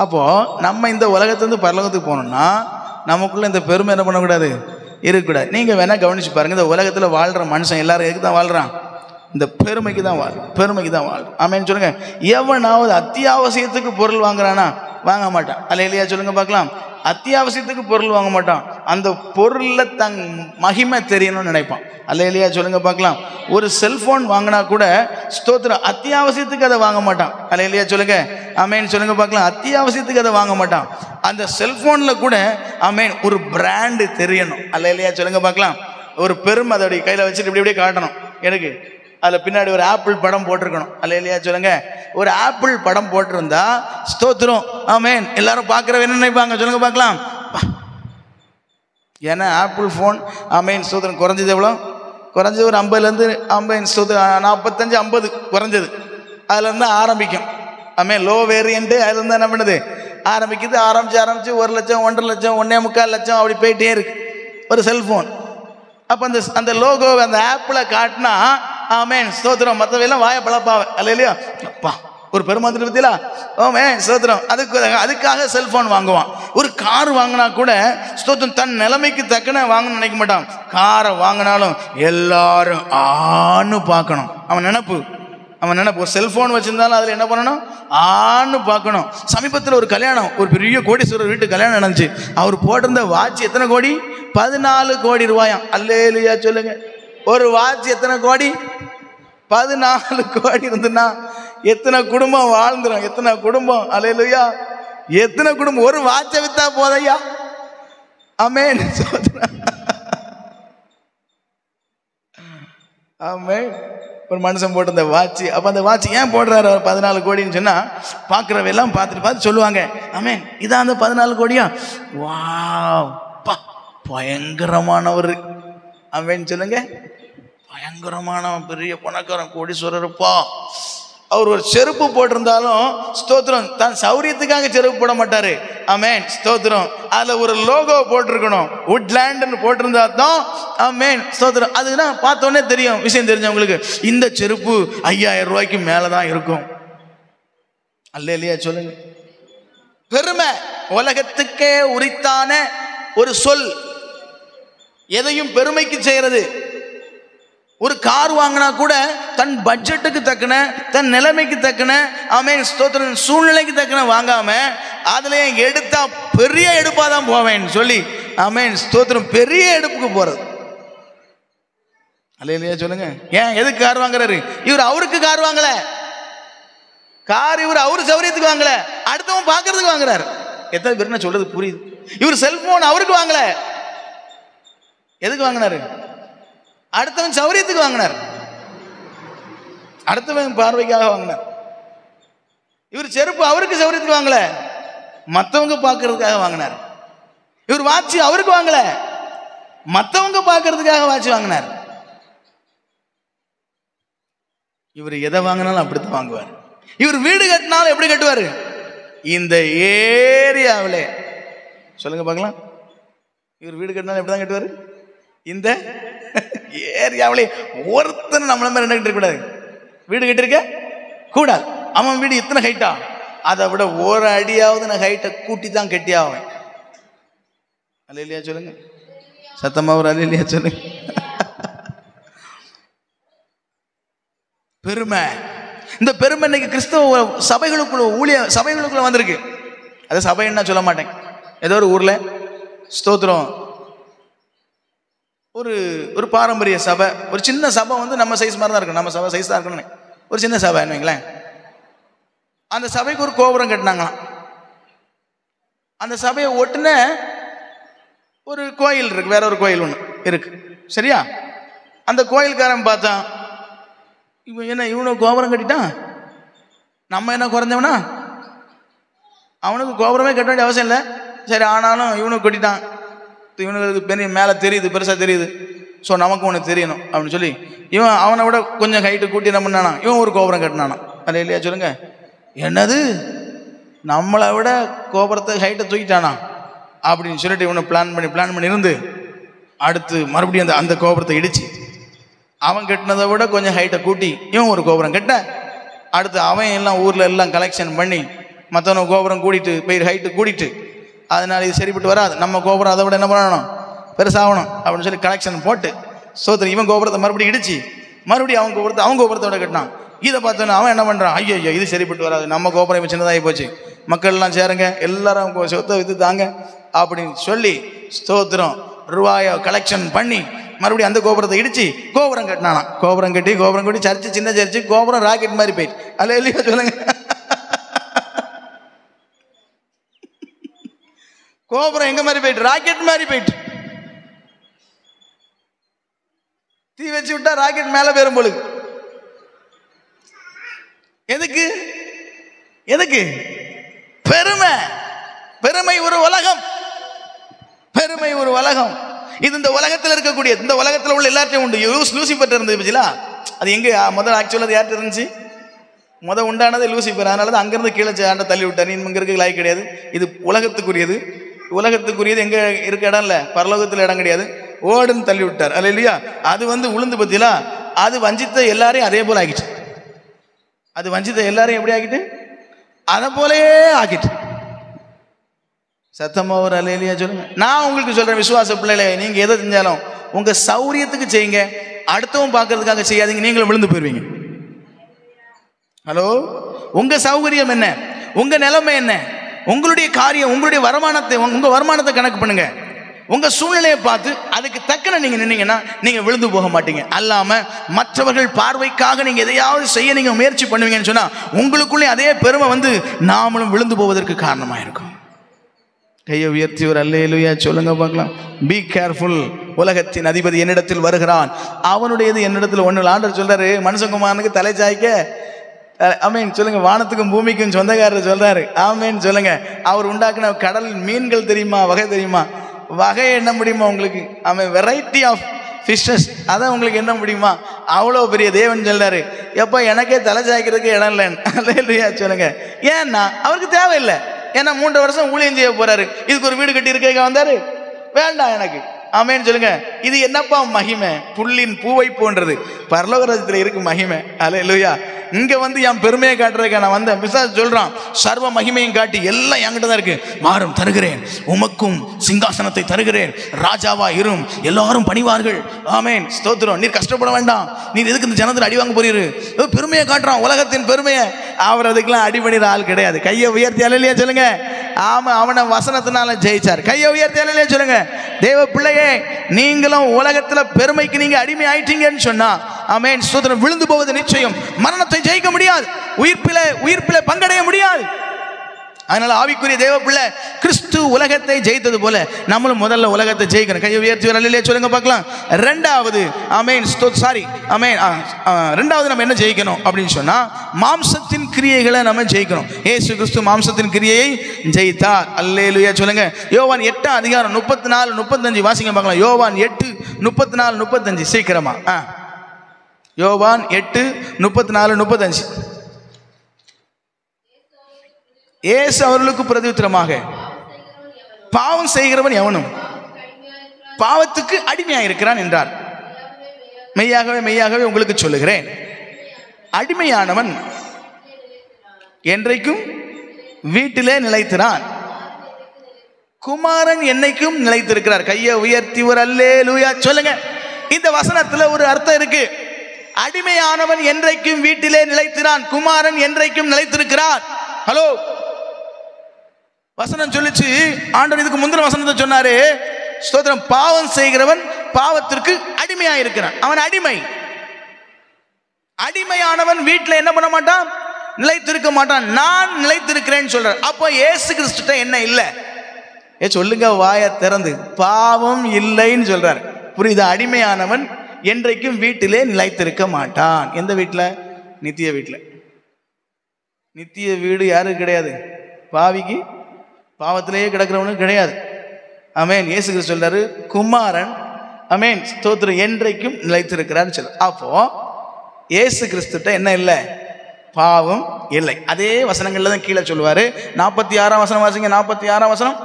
அப்போ நம்ம இந்த உலகத்திலிருந்து பரலோகத்துக்கு போனோம்னா நமக்குள்ள இந்த பெருமை என்ன பண்ணக்கூடாது, இருக்கக்கூடாது. நீங்க வேணா கவனிச்சு பாருங்க, இந்த உலகத்தில் வாழ்ற மனுஷன் எல்லாரும் எதுக்கு தான் வாழ்றான்? இந்த பெருமைக்கு தான் வாழ், பெருமைக்கு தான் வாழ். ஆமென் சொல்லுங்க. எவனாவது அத்தியாவசியத்துக்கு பொருள் வாங்குறானா? வாங்க மாட்டான். அல்லேலூயா சொல்லுங்க பார்க்கலாம். அத்தியாவசியத்துக்கு பொருள் வாங்க மாட்டான், அந்த பொருள்ல தன் மகிமை தெரியணும்னு நினைப்பான். அல்லேலூயா சொல்லுங்க பார்க்கலாம். ஒரு செல்போன் வாங்கினா கூட ஸ்தோத்திரம், அத்தியாவசியத்துக்கு அதை வாங்க மாட்டான். அல்லேலூயா சொல்லுங்க. ஆமென் சொல்லுங்க பார்க்கலாம். அத்தியாவசியத்துக்கு அதை வாங்க மாட்டான். அந்த செல்போன்ல கூட ஆமென் ஒரு பிராண்டு தெரியணும். அல்லேலூயா சொல்லுங்க பார்க்கலாம். ஒரு பெருமை அதோடைய கையில வச்சுட்டு இப்படி இப்படியே காட்டணும். எனக்கு அதில் பின்னாடி ஒரு ஆப்பிள் படம் போட்டிருக்கணும். அல்லேலூயா சொல்லுங்க. ஒரு ஆப்பிள் படம் போட்டிருந்தா ஸ்தோத்திரம், ஆமென், எல்லாரும் பார்க்குறவ என்ன நினைப்பாங்க சொல்லுங்க பார்க்கலாம்? ஏன்னா ஆப்பிள் ஃபோன், ஆமென் ஸ்தோத்திரம், குறைஞ்சது எவ்வளோ? குறைஞ்சது ஒரு 50லேருந்து 50 ஸ்தோத்திரம் 45 50 குறைஞ்சது. அதுலேருந்து ஆரம்பிக்கும். ஆமென். லோ வேரியண்ட்டு அதுலேருந்து என்ன பண்ணுது? ஆரம்பிக்குது. ஆரம்பித்து 1 லட்சம் 1.5 லட்சம் 1.25 லட்சம் அப்படி போயிட்டே இருக்கு ஒரு செல்ஃபோன். அப்போ அந்த லோகோ அந்த ஆப்பில் காட்டினா ஆமென் ஸ்தோத்திரம், மற்றவையெல்லாம் வாய பழப்பாவை. அல்லேலூயா. அப்பா ஒரு பெருமாத்திர பத்தியா? ஆமென் ஸ்தோத்திரம். அதுக்காக செல்போன் வாங்குவான். ஒரு கார் வாங்கினா கூட ஸ்தோத்திரம் தன் நிலைமைக்கு தக்கன வாங்கணும்னு நினைக்க மாட்டான். காரை வாங்கினாலும் எல்லாரும் ஆன்னு பார்க்கணும். அவன் நினைப்பு. ஒரு செல்போன் வச்சிருந்தாலும் அதில் என்ன பண்ணணும்? ஆன்னு பார்க்கணும். சமீபத்தில் ஒரு கல்யாணம், ஒரு பெரிய கோடீஸ்வரர் வீட்டு கல்யாணம் நடந்துச்சு. அவர் போட்டிருந்த வாட்ச் எத்தனை கோடி? 14 கோடி ரூபாயாம். அல்லேலூயா சொல்லுங்க. ஒரு வாட்ச் எத்தனை கோடி? 14 கோடி இருந்துன்னா எத்தனை குடும்பம் வாழ்ந்துடும்? எத்தனை குடும்பம்? அல்லேலூயா. எத்தனை குடும்பம்? ஒரு வாட்சை வித்தா போதையா? ஆமென். ஆமென். ஒரு மனுஷன் போட்டு அந்த வாட்ச். அப்போ அந்த வாட்ச் ஏன் போடுறாரு 14 கோடின்னு சொன்னால் பார்க்குறவெல்லாம் பார்த்து சொல்லுவாங்க, ஆமென் இதான் அந்த 14 கோடியா? வா பா பயங்கரமானவர். ஆமென் சொல்லுங்க. பயங்கரமான பெரிய பணக்காரன் கோடீஸ்வரருப்பா. அவர் ஒரு செருப்பு போட்டிருந்தாலும் ஸ்தோத்திரம் தான் சௌரியத்துக்காக செருப்பு போட மாட்டாரு. ஆமென் ஸ்தோத்திரம். அதுல ஒரு லோகோ போட்டிருக்கணும், வுட்லேண்ட்னு போட்டிருந்தா தான் ஆமென் ஸ்தோத்திரம். அதுனா பார்த்தோன்னே தெரியும், விஷயம் தெரிஞ்சவங்களுக்கு இந்த செருப்பு 5000 ரூபாய்க்கு மேலதான் இருக்கும். அல்லேலூயா சொல்லுங்க. பெருமை உலகத்துக்கே உரித்தான ஒரு சொல். எதையும் பெருமைக்கு செய்யறது. ஒரு கார் வாங்கினா கூட தன் பட்ஜெட்டுக்கு தக்கன, தன் நிலைமைக்கு தக்கன, ஆமென் ஸ்தோத்திரம், சூழ்நிலைக்கு தக்கன வாங்காம அதுல எடுத்தா பெரிய எடுப்பாதான் போவேன் சொல்லி ஆமென் ஸ்தோத்திரம் பெரிய எடுப்புக்கு போறது. அல்லேலூயா சொல்லுங்க. ஏன் எதுக்கு கார் வாங்குறாரு? இவர் அவருக்கு கார் வாங்கல. கார் இவர் அவரு சௌரியத்துக்கு வாங்கல, அடுத்தவன் பார்க்கறதுக்கு வாங்குறாரு. எத்தனை பேருக்கு நான் சொல்றது புரியுது? இவர் செல்போன் அவருக்கு வாங்கல, எதுக்கு வாங்கினாரு? அடுத்தவன் சௌரியத்துக்கு வாங்கினார், அடுத்தவன் பார்வைக்காக வாங்கினார். இவர் செருப்பு அவருக்கு சௌரியத்துக்கு வாங்கல, மற்றவங்க பார்க்கறதுக்காக வாங்கினார். இவர் வாட்சி அவருக்கு வாங்கல, மற்றவங்க பார்க்கறதுக்காக வாட்சி வாங்கினார். இவர் எதை வாங்கினாலும் அப்படித்தான் வாங்குவார். இவர் வீடு கட்டினாலும் எப்படி கட்டுவார்? இந்த ஏரியாவிலே சொல்லுங்க பார்க்கலாம். இவர் வீடு கட்டினாலும் எப்படிதான் கட்டுவார்? இந்த ஏரியாவிலே ஒருத்தன் நம்மள மாதிரி என்ன கட்டிருக்க கூடாது, வீடு கட்டிருக்க கூடாது. அவன் வீடு எத்தனை ஹைட்டா, அதை விட ஒரு அடியாவது நான் ஹைட்டை கூட்டி தான் கட்டியாவேன். அல்லேலூயா சொல்லுங்க, சத்தமா ஒரு அல்லேலூயா சொல்லுங்க. பெருமை, இந்த பெருமை இன்னைக்கு கிறிஸ்தவ சபைகளுக்குள்ள சபைகளுக்குள்ள வந்திருக்கு. அது சபைன்னா சொல்ல மாட்டேன், ஏதோ ஒரு ஊர்ல ஸ்தோத்திரம் ஒரு பாரம்பரிய சபை, ஒரு சின்ன சபை வந்து நம்ம சைஸ் மாதிரி தான் இருக்கும், நம்ம சபை சைஸ் தான் இருக்கணும், ஒரு சின்ன சபை வைங்களேன். அந்த சபைக்கு ஒரு கோபுரம் கட்டினாங்களாம். அந்த சபையை ஒட்டுன ஒரு கோயில் இருக்கு, வேற ஒரு கோயில் ஒன்று இருக்கு, சரியா? அந்த கோயில்காரன் பார்த்தா இவன் என்ன இவனுக்கு கோபுரம் கட்டிட்டான், நம்ம என்ன குறைஞ்சவனா? அவனுக்கு கோபுரமே கட்ட வேண்டிய அவசியம் இல்லை, சரி ஆனாலும் இவனுக்கு கட்டிட்டான், இவனுக்கு பெரிய மேலே தெரியுது, பெருசாக தெரியுது, ஸோ நமக்கு ஒன்று தெரியணும் அப்படின்னு சொல்லி இவன் அவனை விட கொஞ்சம் ஹைட்டு கூட்டி என்ன பண்ணானா, இவன் ஒரு கோபுரம் கட்டினானா. அது இல்லையா சொல்லுங்க? என்னது, நம்மளை விட கோபுரத்தை ஹைட்டை தூக்கிட்டானா அப்படின்னு சொல்லிட்டு இவனை பிளான் பண்ணி இருந்து அடுத்து மறுபடியும் அந்த கோபுரத்தை இடிச்சு அவன் கட்டினதை விட கொஞ்சம் ஹைட்டை கூட்டி இவன் ஒரு கோபுரம் கட்ட, அடுத்து அவன் எல்லாம் ஊரில் எல்லாம் கலெக்ஷன் பண்ணி மற்றவனை கோபுரம் கூட்டிட்டு போய் ஹைட்டு கூட்டிட்டு, அதனால இது சரிப்பட்டு வராது, நம்ம கோபுரம் அதை விட என்ன பண்ணணும், பெருசாகணும் அப்படின்னு சொல்லி கலெக்ஷன் போட்டு சோத்திரம் இவன் கோபுரத்தை மறுபடியும் இடிச்சு மறுபடியும் அவன் கோபுரத்தோட கட்டினான். இதை பார்த்தோன்னா அவன் என்ன பண்ணுறான், ஐயோ இது சரிப்பட்டு வராது, நம்ம கோபுரம் இப்போ சின்னதாகி போச்சு, மக்கள்லாம் சேருங்க, எல்லாரும் சொத்தை விற்று தாங்க அப்படின்னு சொல்லி ஸ்தோத்திரம் ரூபாயை கலெக்ஷன் பண்ணி மறுபடியும் அந்த கோபுரத்தை இடிச்சு கோபுரம் கட்டினானா. கோபுரம் கட்டி சர்ச்சு, சின்ன சர்ச்சு, கோபுரம் ராக்கெட் மாதிரி போயிட்டு. அல்ல இல்லையா சொல்லுங்க? கோபுரம் எங்க மாதிரி போயிட்டு, ராக்கெட் மாதிரி போயிட்டு. தீ வச்சு விட்டா ராக்கெட் மேல போயிரும் பொழுது. எதுக்கு? பெருமை ஒரு உலகம், பெருமை ஒரு உலகம். இது இந்த உலகத்தில் இருக்கக்கூடிய, இந்த உலகத்தில் உள்ள எல்லாத்தையும் உண்டு. லூசிபர் இருந்தது பத்தியா, அது எங்க முதல் ஆக்சுவலாக அது யார்கிட்ட இருந்துச்சு? உண்டானது லூசிபர், அதனால தான் அங்கிருந்து கீழே ஆண்ட தள்ளி விட்டார். இங்கே இருக்க லாய்க்கு கிடையாது, இது உலகத்துக்குரியது. எங்க இருக்க இடம் இல்லை, பரலோகத்தில் இடம் கிடையாது, ஓடுன்னு தள்ளி விட்டார். அல்ல இல்லையா? அது உளுந்து பத்தியா, அது வஞ்சித்த எல்லாரையும் அதே போல ஆக்கிட்டு, அது வஞ்சித்த எல்லாரையும் எப்படி ஆக்கிட்டு, அதை போலயே ஆக்கிட்டு. சத்தமா ஒரு அல்லேலூயா சொல்லுங்க. நான் உங்களுக்கு சொல்றேன், விசுவாச பிள்ளைகளே, நீங்க எதை செஞ்சாலும் உங்க சௌரியத்துக்கு செய்யுங்க, அடுத்தவன் பார்க்கறதுக்காக செய்யாதீங்க, நீங்களும் விழுந்து போயிருவீங்க. ஹலோ, உங்க சௌகரியம் என்ன, உங்க நிலைமை என்ன, உங்களுடைய காரியம், உங்களுடைய வருமானத்தை, உங்க வருமானத்தை கணக்கு பண்ணுங்க. உங்க சூழ்நிலையை பார்த்து அதுக்கு தக்கன நீங்க நின்னீங்கன்னா நீங்க விழுந்து போக மாட்டீங்க. அல்லாம மற்றவர்கள் பார்வைக்காக நீங்க எதையாவது செய்ய நீங்க முயற்சி பண்ணுவீங்கன்னு சொன்னா உங்களுக்குள்ளே அதே பெருமை நாமளும் விழுந்து போவதற்கு காரணமா இருக்கும். கையை உயர்த்தி ஒரு அல்லேலூயா சொல்லுங்க பார்க்கலாம். பி கேர்ஃபுல், உலகத்தின் அதிபதி என்னிடத்தில் வருகிறான், அவனுடையது என்னிடத்தில் ஒண்ணு. ஆண்டவர் சொல்றாரு மனுஷகுமாரனுக்கு தலை சாய்க்க, ஆமேன் சொல்லுங்க. வானத்துக்கும் பூமிக்கும் சொந்தக்காரர் சொல்றாரு, ஆமேன் சொல்லுங்க. அவர் உண்டாக்குன கடல் மீன்கள் தெரியுமா, வகை தெரியுமா, வகை என்ன முடியுமா உங்களுக்கு? ஆமாம், வெரைட்டி ஆஃப் ஃபிஷஸ், அதான் உங்களுக்கு என்ன முடியுமா? அவ்வளோ பெரிய தேவன் சொல்றாரு, எப்போ எனக்கே தலை சாய்க்கிறதுக்கு இடம் இல்லைன்னு சொல்லுங்க. ஏன்னா அவருக்கு தேவையில்லை, ஏன்னா 3 வருஷம் ஊழியம் செய்ய போறாரு, இதுக்கு ஒரு வீடு கட்டி இருக்க வந்தாரு, வேண்டாம் எனக்கு. ஆமேன்னு சொல்லுங்க. இது என்னப்பா மகிமை, புல்லின் பூவை போன்றது, பரலோக ராஜ்யத்தில் இருக்கு மகிமை. அல்லேலூயா. இங்க என் பெருமையை காட்டுறதுக்கு நான் வந்தேன். பிசாசு சொல்றான், சர்வ மகிமையும் காட்டி எல்லாம் என்கிட்ட தான் இருக்கு, மாறும் தருகிறேன், உமக்கும் சிங்காசனத்தை தருகிறேன், ராஜாவா இரும், எல்லாரும் பணிவார்கள். ஆமேன் ஸ்தோத்திரம். நீர் கஷ்டப்பட வேண்டாம், நீர் எதுக்கு இந்த ஜனத்தில் அடி வாங்க போறீரு? பெருமையை காட்டுறான், உலகத்தின் பெருமையை. அவர் அதுக்கெல்லாம் அடி பண்ணிற ஆள் கிடையாது. கையை உயர்த்தி அல்லேலூயா சொல்லுங்க. ஆமா, அவனை வசனத்தினால ஜெயிச்சார். கையை உயர்த்தி அல்லேலூயா சொல்லுங்க. தேவ பிள்ளையே, நீங்களும் உலகத்துல பெருமைக்கு நீங்க அடிமை ஆயிட்டீங்கன்னு சொன்னா ஆமென் ஸ்தோத்திரம், விழுந்து போவது நிச்சயம். மரணத்தை ஜெயிக்க முடியாது, உயிர்ப்பிலே பங்கடைய முடியாது. அதனால ஆவிக்குரிய தேவ பிள்ளை, கிறிஸ்து உலகத்தை ஜெயித்தது போல நம்மளும் முதல்ல உலகத்தை ஜெயிக்கணும். கையை உயர்த்தி வரலையே சொல்லுங்க பார்க்கலாம். ரெண்டாவது நம்ம என்ன ஜெயிக்கணும் அப்படின்னு சொன்னா, மாம்சத்தின் கிரியைகளை நம்ம ஜெயிக்கணும். இயேசு கிறிஸ்து மாம்சத்தின் கிரியையை ஜெயித்தார். அல்லேலூயா சொல்லுங்க. யோவான் 8:34-35 வாசிங்க பார்க்கலாம். யோவான் 8:34-35 சீக்கிரமா. யோவான் 8:34-35. இயேசு அவர்களுக்கு பிரதியுத்தரமாக, பாவம் செய்கிறவன் எவனும் பாவத்துக்கு அடிமையாயிருக்கிறான் என்றார். மெய்யாகவே மெய்யாகவே உங்களுக்கு சொல்லுகிறேன், அடிமையானவன் என்றைக்கும் வீட்டிலே நிலைத்திரான், குமாரன் என்னைக்கும் நிலைத்திருக்கிறார். கையை உயர்த்தி ஒரு அல்லேலூயா சொல்லுங்க. இந்த வசனத்துல ஒரு அர்த்தம் இருக்கு. அடிமையானவன் என்றைக்கும் வீட்டிலே நிலைத்திரான், குமாரன் என்றைக்கும் நிலைத்திருக்கிறார். ஹலோ, வசனம் சொல்லிச்சு. ஆண்டவர் இதுக்கு முந்தின வசனத்தை சொன்னாரு, ஸ்தோத்திரம், பாவம் செய்கிறவன் பாவத்திற்கு அடிமையா இருக்கிறான். அவன் அடிமை. அடிமையானவன் வீட்டில் என்ன பண்ண மாட்டான்? நிலைத்திருக்க மாட்டான். நான் நிலைத்திருக்கிறேன்னு சொல்ற. அப்போ இயேசு கிறிஸ்துட்ட என்ன இல்லை? சொல்லுங்க வாயை திறந்து, பாவம் இல்லைன்னு சொல்றாரு. புரியுதா? அடிமையானவன் என்றைக்கும் வீட்டிலே நிலைத்திருக்க மாட்டான். எந்த வீட்டில்? நித்திய வீட்டில். நித்திய வீடு யாருக்கு கிடையாது? பாவிக்கு, பாவத்திலேயே கிடக்கிறவனுக்கு கிடையாது. ஆமென். இயேசு கிறிஸ்து சொல்றாரு, குமாரன் ஆமென் ஸ்தோத்திரம் என்றைக்கும் நிலைத்திருக்கிறான்னு சொல்ற. அப்போ இயேசு கிறிஸ்துட்ட என்ன இல்லை? பாவம் இல்லை. அதே வசனங்கள்ல தான் கீழே சொல்லுவாரு. 46ஆம் வசனம் வாசிங்க. 46ஆம் வசனம்.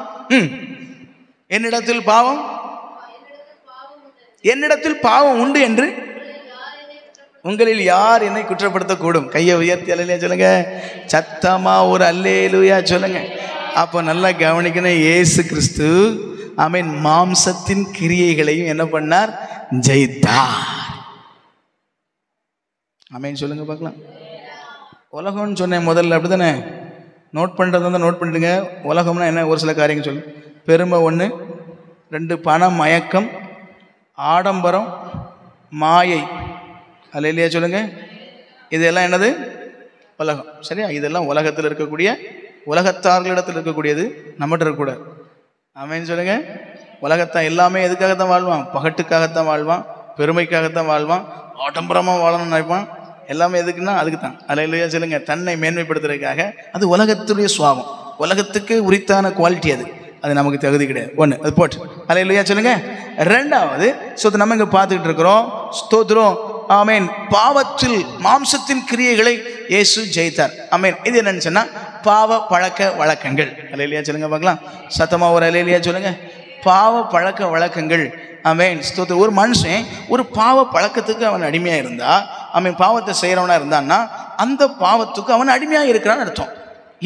என்னிடத்தில் பாவம் உண்டு என்று உங்களில் யார் என்னை குற்றப்படுத்தக்கூடும்? கையை உயர்த்தி அல்லேலூயா சொல்லுங்க. சத்தமா ஒரு அல்லேலூயா சொல்லுங்க. அப்போ நல்லா கவனிக்கணும். இயேசு கிறிஸ்து ஆமென் மாம்சத்தின் கிரியைகளையும் என்ன பண்ணார்? ஜெயித்தார். ஆமென் சொல்லுங்க பார்க்கலாம். உலகம்னு சொன்னேன் முதல்ல, அப்படித்தானே? நோட் பண்ணுறது வந்து நோட் பண்ணிடுங்க. உலகம்னா என்ன? ஒரு சில காரியங்கள் சொல்லு. பெருமை 1, 2 பணம், மயக்கம், ஆடம்பரம், மாயை. அல்லேலூயா சொல்லுங்க. இதெல்லாம் என்னது? உலகம். சரியா? இதெல்லாம் உலகத்தில் இருக்கக்கூடிய, உலகத்தார்களிடத்தில் இருக்கக்கூடியது, நம்மகிட்ட இருக்கக்கூடாது. ஆமென் சொல்லுங்க. உலகத்தான் எல்லாமே எதுக்காகத்தான் வாழ்வான்? பகட்டுக்காகத்தான் வாழ்வான், பெருமைக்காகத்தான் வாழ்வான், ஆடம்பரமாக வாழணும்னு நினைப்பான். எல்லாமே எதுக்குன்னா அதுக்கு தான். அல்லேலூயா சொல்லுங்க. தன்னை மேன்மைப்படுத்துறதுக்காக. அது உலகத்துடைய சுவாபம், உலகத்துக்கு உரித்தான குவாலிட்டி. அது நமக்கு தகுதி கிடையாது. 1 அது போட்டு. அல்லேலூயா சொல்லுங்க. 2வது நம்ம இங்கே பார்த்துக்கிட்டு இருக்கிறோம். ஸ்தோத்திரம் ஆமென். பாவத்தில் மாம்சத்தின் கிரியைகளை இயேசு ஜெயித்தார். ஆமென். இது என்னன்னு சொன்னா பாவ பழக்க வழக்கங்கள். அல்லேலூயா சொல்லுங்க பார்க்கலாம். சத்தமா ஒரு அல்லேலூயா சொல்லுங்க. பாவ பழக்க வழக்கங்கள். ஆமென் ஸ்தோத்திரம். ஒரு மனுஷன் ஒரு பாவ பழக்கத்துக்கு அவன் அடிமையா இருந்தா, அவன் பாவத்தை செய்யறவனா இருந்தான்னா அந்த பாவத்துக்கு அவன் அடிமையா இருக்கிறான்னு அர்த்தம்.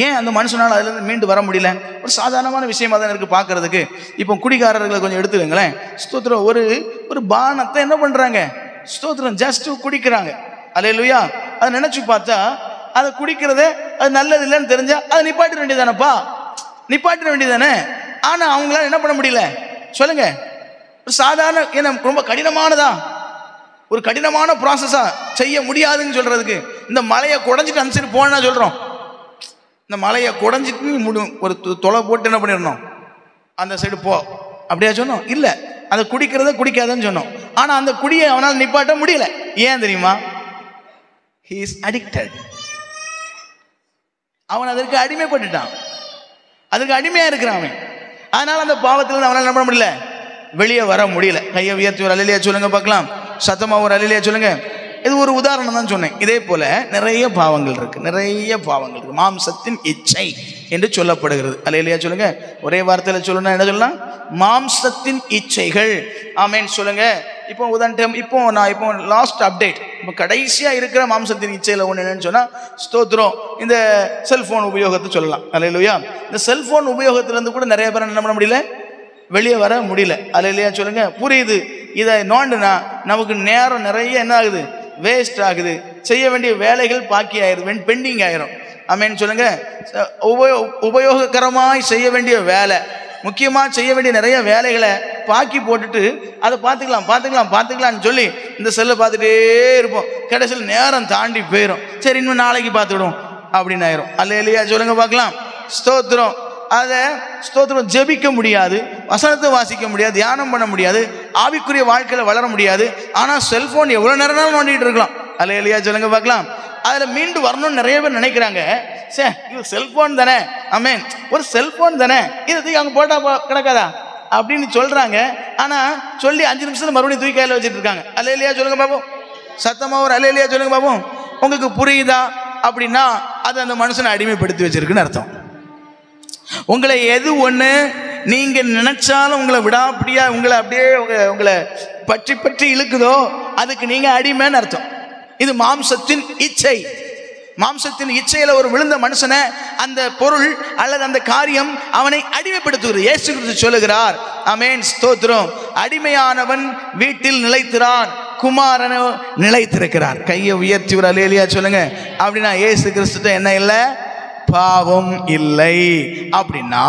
ஏன் அந்த மனுஷனால் அதுலேருந்து மீண்டு வர முடியல? ஒரு சாதாரணமான விஷயமா தான் இருக்குது பார்க்கறதுக்கு. இப்போ குடிகாரர்களை கொஞ்சம் எடுத்துக்கங்களேன். ஸ்தோத்திரம். ஒரு பானத்தை என்ன பண்ணுறாங்க? ஸ்தோத்திரம் ஜஸ்ட் குடிக்கிறாங்க. அல்லேலூயா. அதை நினச்சி பார்த்தா அதை குடிக்கிறதே அது நல்லது இல்லைன்னு தெரிஞ்சா அதை நிப்பாட்டிட வேண்டியதானப்பா, நிப்பாட்டிட வேண்டியதானே. ஆனால் அவங்களால என்ன பண்ண முடியல சொல்லுங்க? ஒரு சாதாரண என்ன ரொம்ப கடினமானதா, ஒரு கடினமான ப்ராசஸா செய்ய முடியாதுன்னு சொல்றதுக்கு இந்த மலையை குடைஞ்சிட்டு அந்த சைடு போனா சொல்றோம். இந்த மலையை குடைஞ்சிட்டு முடியும் ஒரு தொலை போட்டு என்ன பண்ணிடணும்? அந்த சைடு போ அப்படியா சொன்னோம்? இல்லை, அதை குடிக்கிறத குடிக்காதன்னு சொன்னோம். ஆனால் அந்த குடியை அவனால் நிப்பாட்ட முடியல. ஏன் தெரியுமா? he is addicted. அவன் அதற்கு அடிமைப்பட்டுட்டான், அதுக்கு அடிமையா இருக்கிறான் அவன். அதனால அந்த பாவத்திலிருந்து அவனால் என்ன பண்ண முடியல? வெளியே வர முடியல. கையை உயர்த்தி ஒரு அல்லேலூயா சொல்லுங்க பார்க்கலாம். சத்தமா ஒரு அல்லேலூயா சொல்லுங்க. இது ஒரு உதாரணம் தான் சொன்னேன். இதே போல நிறைய பாவங்கள் இருக்கு, நிறைய பாவங்கள் இருக்கு. மாம்சத்தின் இச்சை என்று சொல்லப்படுகிறது. அல்லேலூயா சொல்லுங்க. ஒரே வார்த்தையில சொல்லணும்னா என்ன சொல்லலாம்? மாம்சத்தின் இச்சைகள். ஆமென் சொல்லுங்க. இப்போ உதாரணம், இப்போ லாஸ்ட் அப்டேட், இப்போ கடைசியா இருக்கிற மாம்சத்தின் இச்சையில ஒன்று என்னன்னு சொன்னா ஸ்தோத்திரம் இந்த செல்போன் உபயோகத்தை சொல்லலாம். அல்லேலூயா. இந்த செல்போன் உபயோகத்திலிருந்து கூட நிறைய பேர் என்ன பண்ண முடியல? வெளியே வர முடியல. அல்லேலூயா சொல்லுங்க. புரியுது. இதை நோண்டுனா நமக்கு நேரம் நிறைய என்ன ஆகுது? வேஸ்ட் ஆகுது. செய்ய வேண்டிய வேலைகள் பாக்கி ஆயிரும், பெண்டிங் ஆயிரும். ஆமென் சொல்லுங்க. உபயோககரமாய் செய்ய வேண்டிய வேலை, முக்கியமாக செய்ய வேண்டிய நிறைய வேலைகளை பாக்கி போட்டுட்டு அதை பார்த்துக்கலாம்னு சொல்லி இந்த செல்லை பார்த்துட்டே இருப்போம். கடைசியில் நேரம் தாண்டி போயிடும். சரி இன்னும் நாளைக்கு பார்த்துவிடும் அப்படின்னு ஆயிரும். அல்லேலூயா சொல்லுங்க பார்க்கலாம். ஸ்தோத்திரம். அதை ஸ்தோத்திரம் ஜெபிக்க முடியாது, வசனத்தை வாசிக்க முடியாது, தியானம் பண்ண முடியாது, ஆவிக்குரிய வாழ்க்கையில் வளர முடியாது. ஆனால் செல்போன் எவ்வளோ நேரம் நோண்டிட்டு இருக்கலாம். அல்லேலூயா சொல்லுங்க பார்க்கலாம். அதில் மீண்டு வரணும்னு நிறைய பேர் நினைக்கிறாங்க. இது செல்போன் தானே, ஆமென், ஒரு செல்போன் தானே, இது அங்கே போட்டால் கிடக்காதா அப்படின்னு சொல்கிறாங்க. ஆனால் சொல்லி 5 நிமிஷத்துல மறுபடியும் தூக்கி கையில் வச்சுட்டு இருக்காங்க. அல்லேலூயா சொல்லுங்க பாப்போம். சத்தமாக ஒரு அல்லேலூயா சொல்லுங்க பாப்போம். உங்களுக்கு புரியுதா? அப்படின்னா அது அந்த மனுஷனை அடிமைப்படுத்தி வச்சிருக்குன்னு அர்த்தம். உங்களை எது ஒன்று நீங்கள் நினைச்சாலும் உங்களை விடாப்படியா உங்களை அப்படியே உங்களை பற்றி பற்றி இழுக்குதோ அதுக்கு நீங்கள் அடிமைன்னு அர்த்தம். இது மாம்சத்தின் இச்சை. மாம்சத்தின் இச்சையில் ஒரு விழுந்த மனுஷனை அந்த பொருள் அல்லது அந்த காரியம் அவனை அடிமைப்படுத்துகிறது. இயேசு கிறிஸ்து சொல்லுகிறார், ஆமென், ஸ்தோத்திரம், அடிமையானவன் வீட்டில் நிலைத்திறான், குமாரனோ நிலைத்திருக்கிறார். கையை உயர்த்தி ஒரு அல்லேலூயா சொல்லுங்க. அப்படின்னா இயேசு கிறிஸ்து என்ன இல்லை? பாவம் இல்லை. அப்படின்னா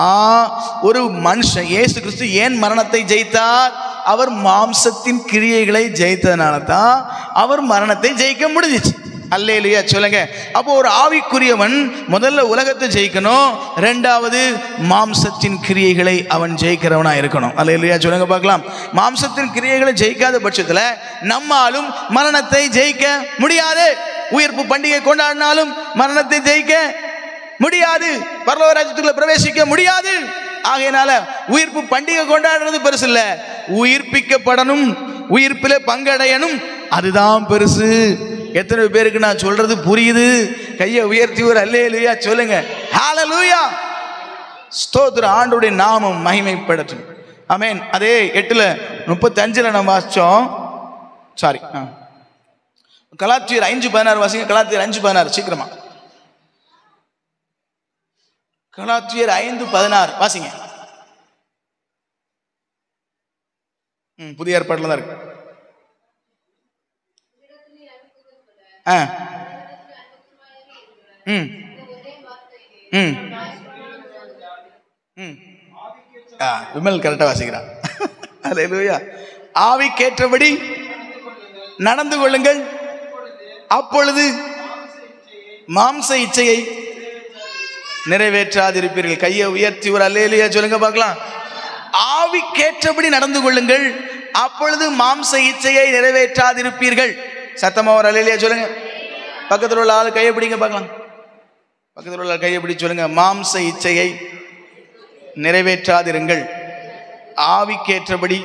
ஒரு மனுஷன், இயேசு கிறிஸ்து ஏன் மரணத்தை ஜெயித்தார்? அவர் மாம்சத்தின் கிரியைகளை ஜெயித்ததனால தான் அவர் மரணத்தை ஜெயிக்க முடிஞ்சிச்சு. அல்லேலூயா சொல்லுங்க. அப்போ ஒரு ஆவிக்குரியவன் முதல்ல உலகத்தை ஜெயிக்கணும், ரெண்டாவது மாம்சத்தின் கிரியைகளை அவன் ஜெயிக்கிறவனா இருக்கணும். அல்லேலூயா சொல்லுங்க பார்க்கலாம். மாம்சத்தின் கிரியைகளை ஜெயிக்காத பட்சத்தில் நம்மாலும் மரணத்தை ஜெயிக்க முடியாது. உயிர்ப்பு பண்டிகை கொண்டாடினாலும் மரணத்தை ஜெயிக்க முடியாது, பரலோக ராஜ்யத்துக்குள்ள பிரவேசிக்க முடியாது. ஆகையினால உயிர்ப்பு பண்டிகை கொண்டாடுறது பெருசு இல்ல, உயிர்ப்பிக்கப்படணும், உயிர்ப்பிலே பங்கடையணும், அதுதான் பெருசு. எத்தனை பேருக்கு நான் சொல்றது புரியுது? கையை உயர்த்தி ஒரு அல்லேலூயா சொல்லுங்க. ஹல்லேலூயா, ஸ்தோத்திரம். ஆண்டவருடைய நாமம் மகிமைப்படட்டும். ஆமென். அதே 8:35 நம்ம வாசிச்சோம். சாரி, கலாத்தியர் 5:16 வாசிங்க. கலாத்தியர் 5:16 சீக்கிரமா. கலாத்தியர் 5:16 வாசிங்க. புதிய ஏற்பாட்டில் தான் இருக்கு. விமல் கரெக்டா வாசிக்கிறான். அல்லேலூயா. ஆவிக்கேற்றபடி நடந்து கொள்ளுங்கள், அப்பொழுது மாம்ச இச்சையை நிறைவேற்றாதிருப்பீர்கள். கையை உயர்த்தி ஒரு அல்லேலூயா சொல்லுங்க பார்க்கலாம். ஆவிக்கேற்றபடி நடந்து கொள்ளுங்கள், அப்பொழுது மாம்ச இச்சையை நிறைவேற்றாதிருப்பீர்கள். சத்தமா ஒரு அல்லேலூயா சொல்லுங்க. பக்கத்தில் உள்ள ஆள் கையை பிடிங்க பார்க்கலாம். பக்கத்தில் உள்ள கையை பிடி சொல்லுங்க. மாம்ச இச்சையை நிறைவேற்றாதிருங்கள், ஆவிக்கேற்றபடி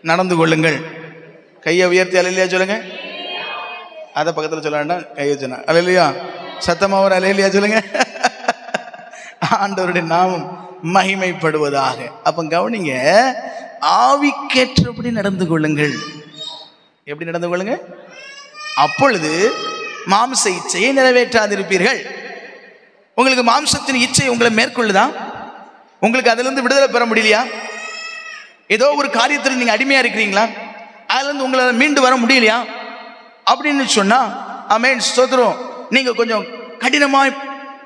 நடந்து கொள்ளுங்கள். கையை உயர்த்தி அல்லேலூயா சொல்லுங்க. அதை பக்கத்தில் சொல்ல வேண்டாம், கையை சொன்னா அல்லேலூயா. சத்தமா ஒரு அல்லேலூயா சொல்லுங்க. ஆண்டவருடைய நாமம் மகிமைப்படுவதாக. அப்ப கவனிங்க, ஆவிக்கேற்றபடி நடந்து கொள்ளுங்கள். எப்படி நடந்து கொள்ளுங்க? அப்பொழுது மாம்ச இச்சையை நிறைவேற்றாதிருப்பீர்கள். உங்களுக்கு மாம்சத்தின் இச்சை உங்களை மேற்கொள்ளுதா? உங்களுக்கு அதிலிருந்து விடுதலை பெற முடியலையா? ஏதோ ஒரு காரியத்தில் நீங்க அடிமையா இருக்கிறீங்களா? அதிலிருந்து உங்களால் மீண்டு வர முடியலையா அப்படின்னு சொன்னா, ஆமென், ஸ்தோத்திரம், நீங்க கொஞ்சம்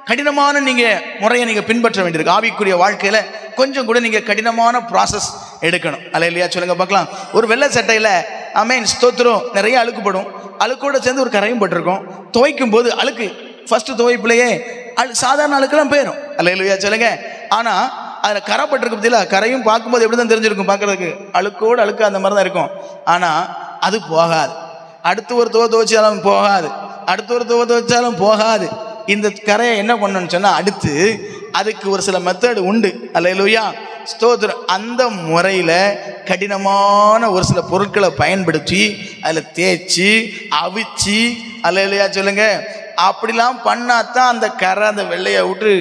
கடினமான நீங்க முறையை நீங்க பின்பற்ற வேண்டியிருக்கு. ஆவிக்குரிய வாழ்க்கையில கொஞ்சம் கூட நீங்க கடினமான ப்ராசஸ் எடுக்கணும். அல்லேலூயா சொல்லுங்க பார்க்கலாம். ஒரு வெள்ளை சட்டையில, ஆமென், ஸ்தோத்திரம், நிறைய அழுக்குப்படும். அழுக்கோட சேர்ந்து ஒரு கரையும் பட்டிருக்கும். துவைக்கும் போது அழுக்கு ஃபர்ஸ்ட் துவைப்புலையே சாதாரண அழுக்கெல்லாம் போயிடும். அல்லேலூயா சொல்லுங்க. ஆனா அதுல கரை பட்டிருக்கு பத்தியில, கரையும் பார்க்கும்போது எப்படிதான் தெரிஞ்சிருக்கும், பார்க்கறதுக்கு அழுக்கோடு அழுக்கு அந்த மாதிரி தான் இருக்கும். ஆனா அது போகாது. அடுத்து ஒரு துவைச்சாலும் போகாது, அடுத்து ஒரு துவைச்சாலும் போகாது. இந்த கரையை என்ன பண்ணணும்னு சொன்னா, அடுத்து அதுக்கு ஒரு சில மெத்தட் உண்டு. அல்லேலூயா ஸ்தோத்திரம். அந்த முறையில கடினமான ஒரு சில பொருட்களை பயன்படுத்தி அதில் தேய்ச்சி அவிச்சு, அல்லேலூயா சொல்லுங்க, அப்படிலாம் பண்ணாதான் அந்த கரை அந்த வெள்ளையை விட்டு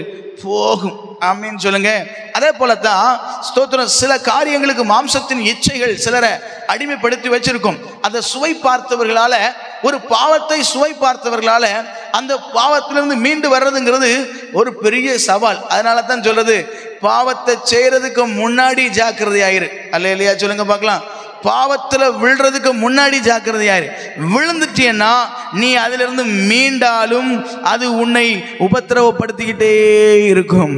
போகும். ஆமீன் சொல்லுங்க. அதே போலத்தான் ஸ்தோத்திரம், சில காரியங்களுக்கு மாம்சத்தின் இச்சைகள் சிலரை அடிமைப்படுத்தி வச்சிருக்கும். அந்த சுவை பார்த்தவர்களால, ஒரு பாவத்தை சுவை பார்த்தவர்களால அந்த பாவத்திலிருந்து மீண்டு வர்றதுங்கிறது ஒரு பெரிய சவால். அதனால தான் சொல்றது, பாவத்தை செய்யறதுக்கு முன்னாடி ஜாக்கிரதையாயிரு. அல்லேலூயா சொல்லுங்க பார்க்கலாம். பாவத்துல விழுறதுக்கு முன்னாடி ஜாக்கிரதையாயிரு. விழுந்துட்டேன்னா நீ அதிலிருந்து மீண்டாலும் அது உன்னை உபத்திரவப்படுத்திக்கிட்டே இருக்கும்.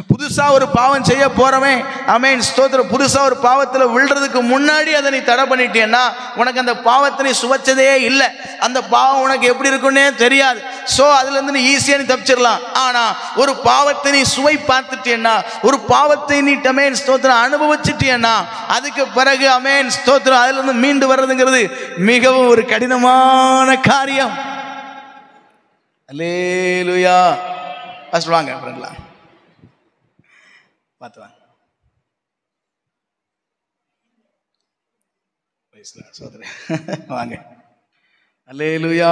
புதுசா ஒரு பாவம் செய்ய போறவன் ஆமென் ஸ்தோத்திரம், புதுசா ஒரு பாவத்துல விழுறதுக்கு முன்னாடி அதை நீ தடை பண்ணிட்டேன்னா உனக்கு அந்த பாவத்தை நீ சுவைச்சதே இல்லை, அந்த பாவம் உனக்கு எப்படி இருக்குன்னே தெரியாது. சோ அதுல இருந்து நீ ஈஸியா நீ தப்பிச்சிடலாம். ஆனா ஒரு பாவத்தை நீ சுவை பார்த்துட்டேன்னா, ஒரு பாவத்தை நீ ஆமென் ஸ்தோத்திரம் அனுபவிச்சிட்டேன்னா, அதுக்கு பிறகு ஆமென் ஸ்தோத்திரம் அதுல இருந்து மீண்டு வர்றதுங்கிறது மிகவும் ஒரு கடினமான காரியம். அல்லேலூயா. ஃபர்ஸ்ட் வாங்க ஃப்ரெண்ட்லாம் பார்த்து வாங்க. வாங்க. அல்லேலூயா.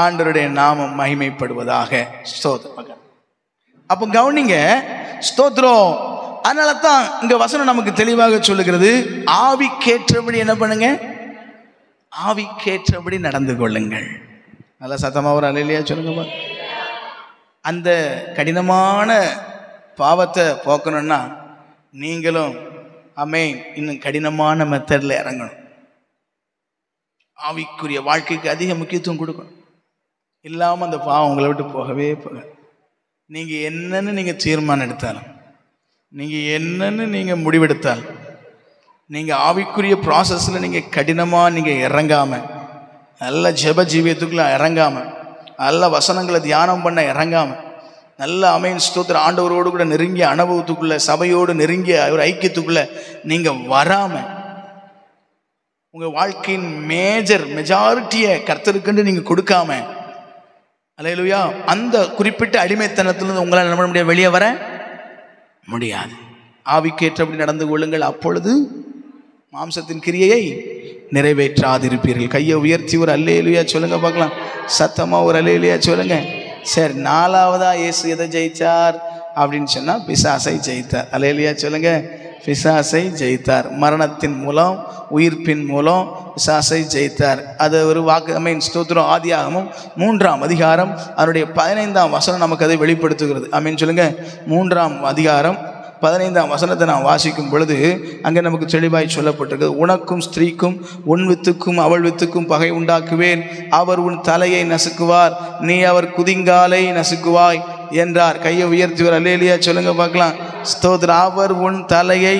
ஆண்டவருடைய நாமம் மகிமைப்படுவதாக. ஸ்தோத்திரம். அப்போ கவனிங்க ஸ்தோத்திரம். அதனால தான் இங்க வசனம் நமக்கு தெளிவாக சொல்லுகிறது, ஆவிக்கேற்றபடி என்ன பண்ணுங்க, ஆவிக்கேற்றபடி நடந்து கொள்ளுங்கள். நல்லா சத்தமா ஒரு அல்லேலூயா சொல்லுங்க. அந்த கடினமான பாவத்தை போக்கணும்னா நீங்களும் ஆமென் இன்னும் கடினமான மெத்தட்ல இறங்கணும். ஆவிக்குரிய வாழ்க்கைக்கு அதிக முக்கியத்துவம் கொடுக்கணும். இல்லாம அந்த பாவம் உங்களை விட்டு போகவே போக. நீங்க என்னன்னு நீங்க தீர்மானம் எடுத்தாலும், நீங்க என்னன்னு நீங்க முடிவெடுத்தாலும், நீங்க ஆவிக்குரிய ப்ராசஸ்ல நீங்க கடினமா நீங்க இறங்காம, நல்ல ஜெப ஜீவியத்துக்குள்ள இறங்காம, நல்ல வசனங்களை தியானம் பண்ண இறங்காம, நல்ல ஆமென் ஸ்தோத்திர ஆண்டவரோடு கூட நெருங்கிய அனுபவத்துக்குள்ள, சபையோடு நெருங்கிய ஒரு ஐக்கியத்துக்குள்ள நீங்க வராம, உங்க வாழ்க்கையின் மெஜாரிட்டியை கர்த்தருக்குன்னு நீங்க கொடுக்காம, அல்லேலூயா, அந்த குறிப்பிட்ட அடிமைத்தனத்திலிருந்து உங்களால் என்ன பண்ண முடியாது, வெளியே வர முடியாது. ஆவிக்கேற்றபடி நடந்து கொள்ளுங்கள், அப்பொழுது மாம்சத்தின் கிரியையை நிறைவேற்றாதிருப்பீர்கள். கையை உயர்த்தி ஒரு அல்லேலூயா சொல்லுங்க பார்க்கலாம். சத்தமா ஒரு அல்லேலூயா சொல்லுங்க. சரி, நாலாவதா இயேசு எதை ஜெயிச்சார் அப்படின்னு சொன்னா பிசாசை ஜெயித்தார். அல்லேலூயா சொல்லுங்க. பிசாசை ஜெயித்தார். மரணத்தின் மூலம் உயிர்ப்பின் மூலம் பிசாசை ஜெயித்தார். அது ஒரு வாக்கு ஆமென் ஸ்தோத்திரம். ஆதியாகமம் 3ஆம் அதிகாரம் அதனுடைய 15ஆம் வசனம் நமக்கு அதை வெளிப்படுத்துகிறது. ஆமென் சொல்லுங்க. 3ஆம் அதிகாரம் 15ஆம் வசனத்தை நான் வாசிக்கும் பொழுது அங்கே நமக்கு தெளிவாய் சொல்லப்பட்டிருக்கு, உனக்கும் ஸ்திரீக்கும் உன் வித்துக்கும் அவள் வித்துக்கும் பகை உண்டாக்குவேன், அவர் உன் தலையை நசுக்குவார், நீ அவர் குதிங்காலை நசுக்குவாய் என்றார். கையை உயர்த்திவர் அல்லேலூயா சொல்லுங்க பார்க்கலாம். ஸ்தோத்திரம். அவர் உன் தலையை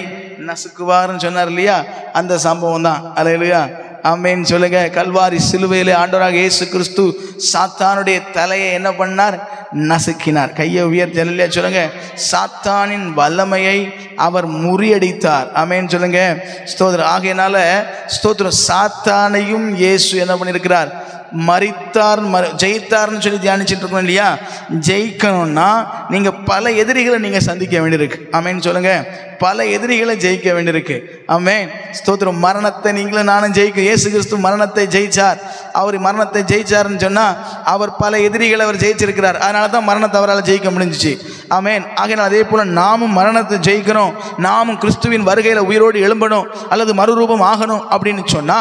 நசுக்குவார்னு சொன்னார் இல்லையா, அந்த சம்பவம் தான். அல்லேலூயா ஆமென் சொல்லுங்க. கல்வாரி சிலுவையிலே ஆண்டவராக இயேசு கிறிஸ்து சாத்தானுடைய தலையை என்ன பண்ணார், நசுக்கினார். கையை உயர்த்தி அல்லேலூயா சொல்லுங்க. சாத்தானின் வல்லமையை அவர் முறியடித்தார். ஆமென் சொல்லுங்க. ஸ்தோத்திரம். ஆகையினால ஸ்தோத்திரம், சாத்தானையும் இயேசு என்ன பண்ணியிருக்கிறார், மரித்தார், ஜெயித்தார்னு சொல்லி தியானிச்சுட்டு இருக்கோம் இல்லையா. ஜெயிக்கணும்னா நீங்க பல எதிரிகளை நீங்க சந்திக்க வேண்டியிருக்கு. ஆமென் சொல்லுங்க. பல எதிரிகளை ஜெயிக்க வேண்டியிருக்கு. ஆமென் ஸ்தோத்திரம். மரணத்தை நீங்களும் நானும் ஜெயிக்க, இயேசு கிறிஸ்து மரணத்தை ஜெயிச்சார். அவர் மரணத்தை ஜெயிச்சாருன்னு சொன்னா அவர் பல எதிரிகளை அவர் ஜெயிச்சிருக்கிறார். அதனால தான் மரணத்தை அவரால் ஜெயிக்க முடிஞ்சிச்சு. ஆமென். ஆகையினால் அதே போல நாமும் மரணத்தை ஜெயிக்கணும், நாமும் கிறிஸ்துவின் வருகையில உயிரோடு எழும்பணும் அல்லது மறுரூபம் ஆகணும் அப்படின்னு சொன்னா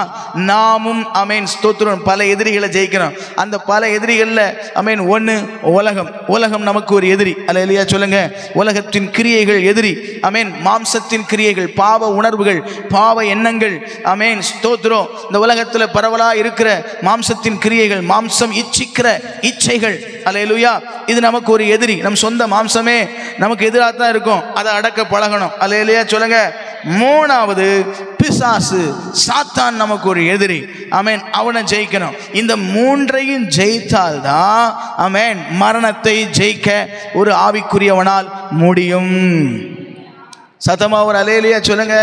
நாமும் ஆமென் ஸ்தோத்திரம் பல எதிரிகளை ஜெயிக்கணும். அந்த பல எதிரிகள்ல ஆமென் ஒன்று உலகம். உலகம் நமக்கு ஒரு எதிரி. அல்லேலூயா சொல்லுங்க. உலகத்தின் கிரியைகள் எதிரி. ஆமென். மாம்சத்தின் கிரியைகள், பாவ உணர்வுகள், பாவ எண்ணங்கள். ஆமென் ஸ்தோத்திரம். இந்த உலகத்தில் பரவலா இருக்கிற மாம்சத்தின் கிரியைகள், மாம்சம் இச்சிக்கிற இச்சைகள். அல்லேலூயா. இது நமக்கு ஒரு எதிரி. நம் சொந்த மாம்சமே நமக்கு எதிராக தான் இருக்கும். அதை அடக்க பழகணும். அல்லேலூயா சொல்லுங்க. மூணாவது பிசாசு, சாத்தான் நமக்கு ஒரு எதிரி. ஆமென். அவனை ஜெயிக்கணும். இந்த மூன்றையும் ஜெயித்தால்தான் ஆமென் மரணத்தை ஜெயிக்க ஒரு ஆவிக்குரியவனால் முடியும். சத்தமா ஒரு அல்லேலூயா சொல்லுங்க.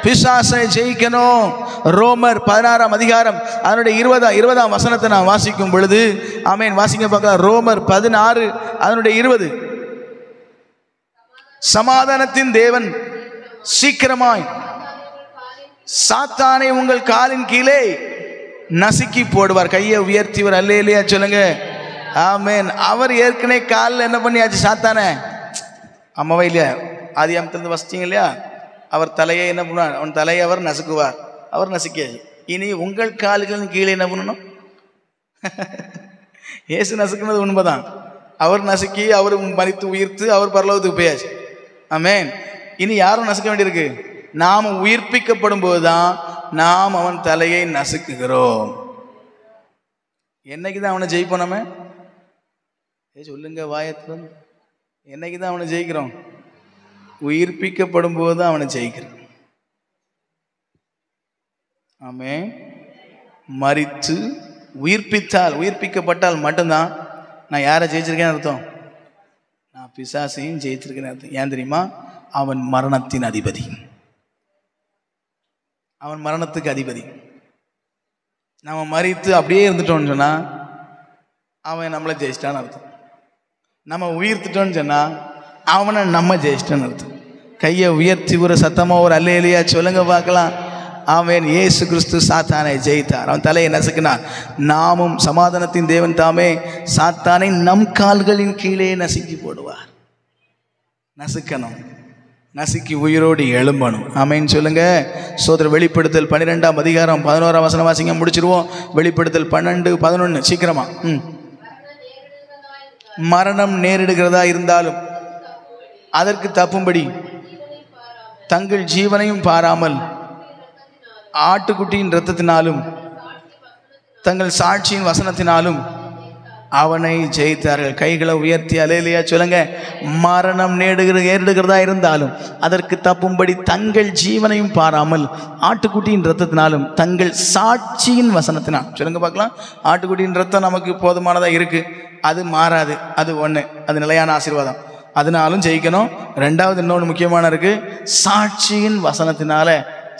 பிசாசை ஜெயிக்கணும். ரோமர் 16ஆம் அதிகாரம் அதனுடைய 20ஆம் வசனத்தை நான் வாசிக்கும் பொழுது ஆமென் வாசிங்க பார்க்கலாம். ரோமர் 16 அதனுடைய 20. சமாதானத்தின் தேவன் சீக்கிரமாய் சாத்தானை உங்கள் காலின் கீழே நசுக்கி போடுவார். கையை உயர்த்திவர் அல்லேலூயா சொல்லுங்க. ஆமென். அவர் ஏற்கனவே காலில் என்ன பண்ணியாச்சு, சாத்தானே. அம்மாவா இல்லையா, ஆதியாகமத்திலிருந்து வசிச்சீங்க இல்லையா, அவர் தலையை என்ன பண்ணுவார், அவன் தலையை அவர் நசுக்குவார். அவர் நசுக்கியாச்சு. இனி உங்கள் கால்களின் கீழே என்ன பண்ணணும், இயேசு நசுக்குனது உண்மைதான். அவர் நசுக்கி அவர் மரித்து உயிர்த்து அவர் பரலோகத்துக்கு போயாச்சு. ஆமென். இனி யாரும் நசுக்க வேண்டியிருக்கு, நாம் உயிர்ப்பிக்கப்படும் போதுதான் நாம் அவன் தலையை நசுக்குகிறோம். என்னைக்குதான் அவனை ஜெயிப்போம் நம்ம? சொல்லுங்க வாயத்துல. என்னைக்கு தான் அவனை ஜெயிக்கிறோம்? உயிர்ப்பிக்கப்படும் போது தான் அவனை ஜெயிக்கிறோம். ஆமென். மரித்து உயிர்ப்பிக்கப்பட்டால் மட்டும்தான் நான் யாரை ஜெயிச்சிருக்கேன்னு அர்த்தம்? நான் பிசாசையும் ஜெயிச்சிருக்கேன்னு அர்த்தம். ஏன் தெரியுமா? அவன் மரணத்தின் அதிபதி, அவன் மரணத்துக்கு அதிபதி. நம்ம மரித்து அப்படியே இருந்துட்டோம்னு சொன்னா அவன் நம்மளை ஜெயிச்சிட்டான்னு அர்த்தம். நம்ம உயிர்த்துட்டோன்னு சொன்னா அவனை நம்ம ஜெயிச்சிட்டான்னு அர்த்தம். கையை உயர்த்தி ஒரு சத்தமா ஒரு அல்லேலூயா சொல்லுங்க பார்க்கலாம். அவன் இயேசு கிறிஸ்து சாத்தானை ஜெயித்தார். அவன் தலையை நசுக்கினான். நாமும் சமாதானத்தின் தேவன் தாமே சாத்தானை நம் கால்களின் கீழே நசுக்கி போடுவார். நசுக்கணும், நசுக்கி உயிரோடு எழும்பணும். ஆமென் சொல்லுங்க. சோதர வெளிப்படுத்தல் 12ஆம் அதிகாரம் 11ஆம் வசனம் வாசிங்க, முடிச்சிருவோம். வெளிப்படுத்தல் 12, 11 சீக்கிரமா. மரணம் நேரிடுகிறதா இருந்தாலும் அதற்கு தப்பும்படி தங்கள் ஜீவனையும் பாராமல் ஆட்டுக்குட்டியின் இரத்தத்தினாலும் தங்கள் சாட்சியின் வசனத்தினாலும் அவனை ஜெயித்தார்கள். கைகளை உயர்த்தி அல்லேலூயா சொல்லுங்க. மரணம் நேரிடுகிறதா இருந்தாலும் அதற்கு தப்பும்படி தங்கள் ஜீவனையும் பாராமல் ஆட்டுக்குட்டியின் இரத்தத்தினாலும் தங்கள் சாட்சியின் வசனத்தினால். சொல்லுங்க பார்க்கலாம். ஆட்டுக்குட்டியின் இரத்தம் நமக்கு போதுமானதாக இருக்கு, அது மாறாது, அது ஒன்று, அது நிலையான ஆசீர்வாதம். அதனாலும் ஜெயிக்கணும். ரெண்டாவது இன்னொன்று முக்கியமான இருக்கு, சாட்சியின் வசனத்தினால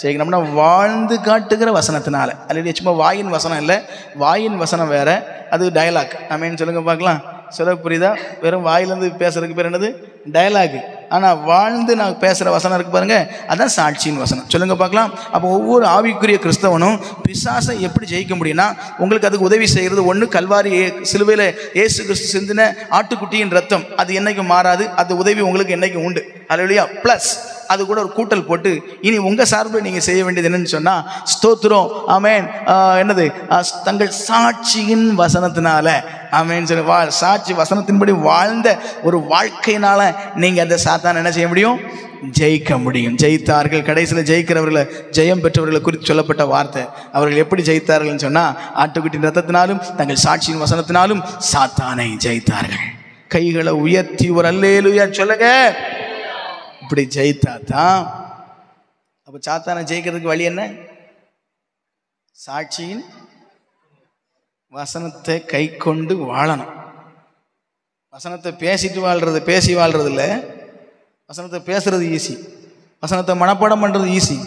ஜெயிக்கணும்னா வாழ்ந்து காட்டுகிற வசனத்தினால. அல்லது சும்மா வாயின் வசனம் இல்லை, வாயின் வசனம் வேற, அது டயலாக். ஆமென் சொல்லுங்க பார்க்கலாம். சொல்ல புரியுதா? வெறும் வாயிலேருந்து பேசுறதுக்கு பேர் என்னது? டயலாக். ஆனால் வாழ்ந்து நான் பேசுகிற வசனம் இருக்கு பாருங்க, அதான் சாட்சியின் வசனம். சொல்லுங்க பார்க்கலாம். அப்போ ஒவ்வொரு ஆவிக்குரிய கிறிஸ்தவனும் பிசாசை எப்படி ஜெயிக்க முடியும்னா, உங்களுக்கு அதுக்கு உதவி செய்கிறது ஒன்று, கல்வாரி சிலுவையில் இயேசு கிறிஸ்து சிந்தின ஆட்டுக்குட்டியின் ரத்தம், அது என்னைக்கும் மாறாது. அது உதவி உங்களுக்கு என்னைக்கும் உண்டு. அல்லேலூயா. ப்ளஸ் அது கூட ஒரு கூட்டல் போட்டு இனி உங்கள் சார்பில் நீங்கள் செய்ய வேண்டியது என்னன்னு சொன்னால், ஸ்தோத்திரம், ஆமென், என்னது, தங்கள் சாட்சியின் வசனத்தினால, ஆமென் சொல்லி சாட்சி வசனத்தின்படி வாழ்ந்த ஒரு வாழ்க்கையினால நீங்கள் அந்த சாத்தான் என்ன செய்ய முடியும்? ஜெயிக்க முடியும். ஜெயித்தார்கள். கடைசியில் ஜெயிக்கிறவர்களை, ஜெயம் பெற்றவர்களை குறித்து சொல்லப்பட்ட வார்த்தை. அவர்கள் எப்படி ஜெயித்தார்கள் சொன்னால், ஆட்டுக்குட்டியின் ரத்தத்தினாலும் தங்கள் சாட்சியின் வசனத்தினாலும் சாத்தானை ஜெயித்தார்கள். கைகளை உயர்த்தி ஒரு அல்லேலூயா சொல்லுங்க. இப்படி ஜெயித்தா தான். அப்போ சாத்தானை ஜெயிக்கிறதுக்கு வழி என்ன? சாட்சியின் வசனத்தை கை கொண்டு வாழணும். வசனத்தை பேசிட்டு வாழ்றது, பேசி வாழ்றது இல்லை. வசனத்தை பேசுறது ஈஸி, வசனத்தை மனப்பாடம் பண்ணுறது ஈஸி.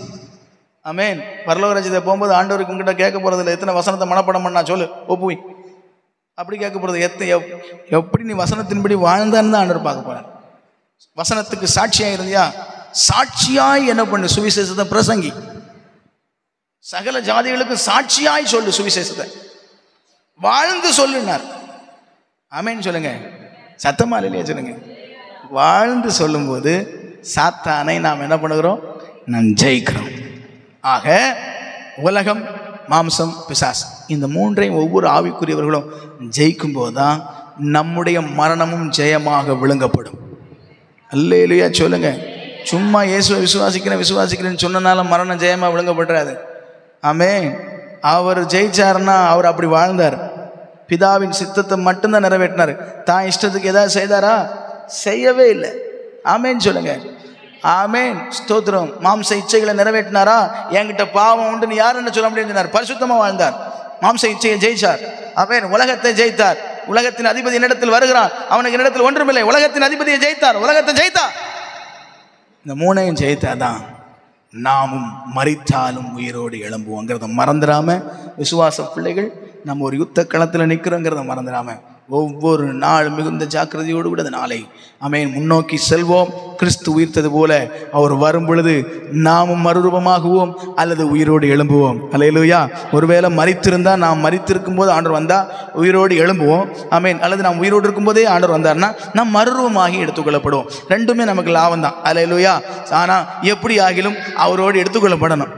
ஆமென். பரலோக ராஜ்யத்தை போகும்போது ஆண்டவருக்கு உங்ககிட்ட கேட்க போகிறது இல்லை, எத்தனை வசனத்தை மனப்பாடம் பண்ணா சொல்லு ஒப்புவி, அப்படி கேட்க போகிறது. எப்படி நீ வசனத்தின்படி வாழ்ந்தான்னு தான் ஆண்டவர் பார்க்க போறார். வசனத்துக்கு சாட்சியாக இருந்தியா, சாட்சியாய் என்ன பண்ணு? சுவிசேஷத்தை பிரசங்கி. சகல ஜாதிகளுக்கு சாட்சியாய் சொல்லு, சுவிசேஷத்தை வாழ்ந்து சொல்லுனார். ஆமென் சொல்லுங்க. சத்தமா இல்லையா சொல்லுங்க. வாழ்ந்து சொல்லும்போது சாத்தானை நாம் என்ன பண்ணுகிறோம்? நாம் ஜெயிக்கிறோம். ஆக உலகம், மாம்சம், பிசாஸ், இந்த மூன்றையும் ஒவ்வொரு ஆவிக்குரியவர்களும் ஜெயிக்கும் போதுதான் நம்முடைய மரணமும் ஜெயமாக விழுங்கப்படும். அல்லேலூயா சொல்லுங்க. சும்மா இயேசுவை விசுவாசிக்கிறேன்னு சொன்னனால மரணம் ஜெயமாக விழுங்கப்படுறாது. ஆமென். அவர் ஜெயிச்சாருன்னா அவர் அப்படி வாழ்ந்தார். பிதாவின் சித்தத்தை மட்டும்தான் நிறைவேற்றினார். தான் இஷ்டத்துக்கு ஏதாவது செய்தாரா? செய்யவே இல்லை. ஆமென் சொல்லுங்க. ஆமென். ஸ்தோத்திரம். மாம்ச இச்சைகளை நிறைவேற்றினாரா? என்கிட்ட பாவம் உண்டுன்னு யார் என்ன சொல்ல முடியும்? பரிசுத்தமாக வாழ்ந்தார். மாம்ச இச்சையை ஜெயிச்சார். ஆமென். உலகத்தை ஜெயித்தார். உலகத்தின் அதிபதி என்னிடத்தில் வருகிறான், அவனுக்கு என்னிடத்தில் ஒன்றுமில்லை. உலகத்தின் அதிபதியை ஜெயித்தார், உலகத்தை ஜெயித்தார். இந்த மூணையும் ஜெயித்தாதான் நாமும் மரித்தாலும் உயிரோடு எழும்புவோங்கிறத மறந்துடாம, விசுவாச பிள்ளைகள் நம்ம ஒரு யுத்த களத்தில் நிற்கிறோங்கிறத மறந்துடாம ஒவ்வொரு நாள் மிகுந்த ஜாக்கிரதையோடு கூட நாளை ஆமென் முன்னோக்கி செல்வோம். கிறிஸ்து உயிர்த்தது போல அவர் வரும் பொழுது நாமும் மறுரூபமாகுவோம் அல்லது உயிரோடு எழும்புவோம். அல்லேலூயா. ஒருவேளை மரித்திருந்தால், நாம் மரித்திருக்கும் போது ஆண்டவர் வந்தால் உயிரோடு எழும்புவோம். ஆமென். அல்லது நாம் உயிரோடு இருக்கும்போதே ஆண்டவர் வந்தார்னா நாம் மறுரூபமாகி எடுத்துக்கொள்ளப்படுவோம். ரெண்டுமே நமக்கு லாபம் தான். அல்லேலூயா. ஆனால் எப்படி ஆகிலும் அவரோடு எடுத்துக்கொள்ளப்படணும்.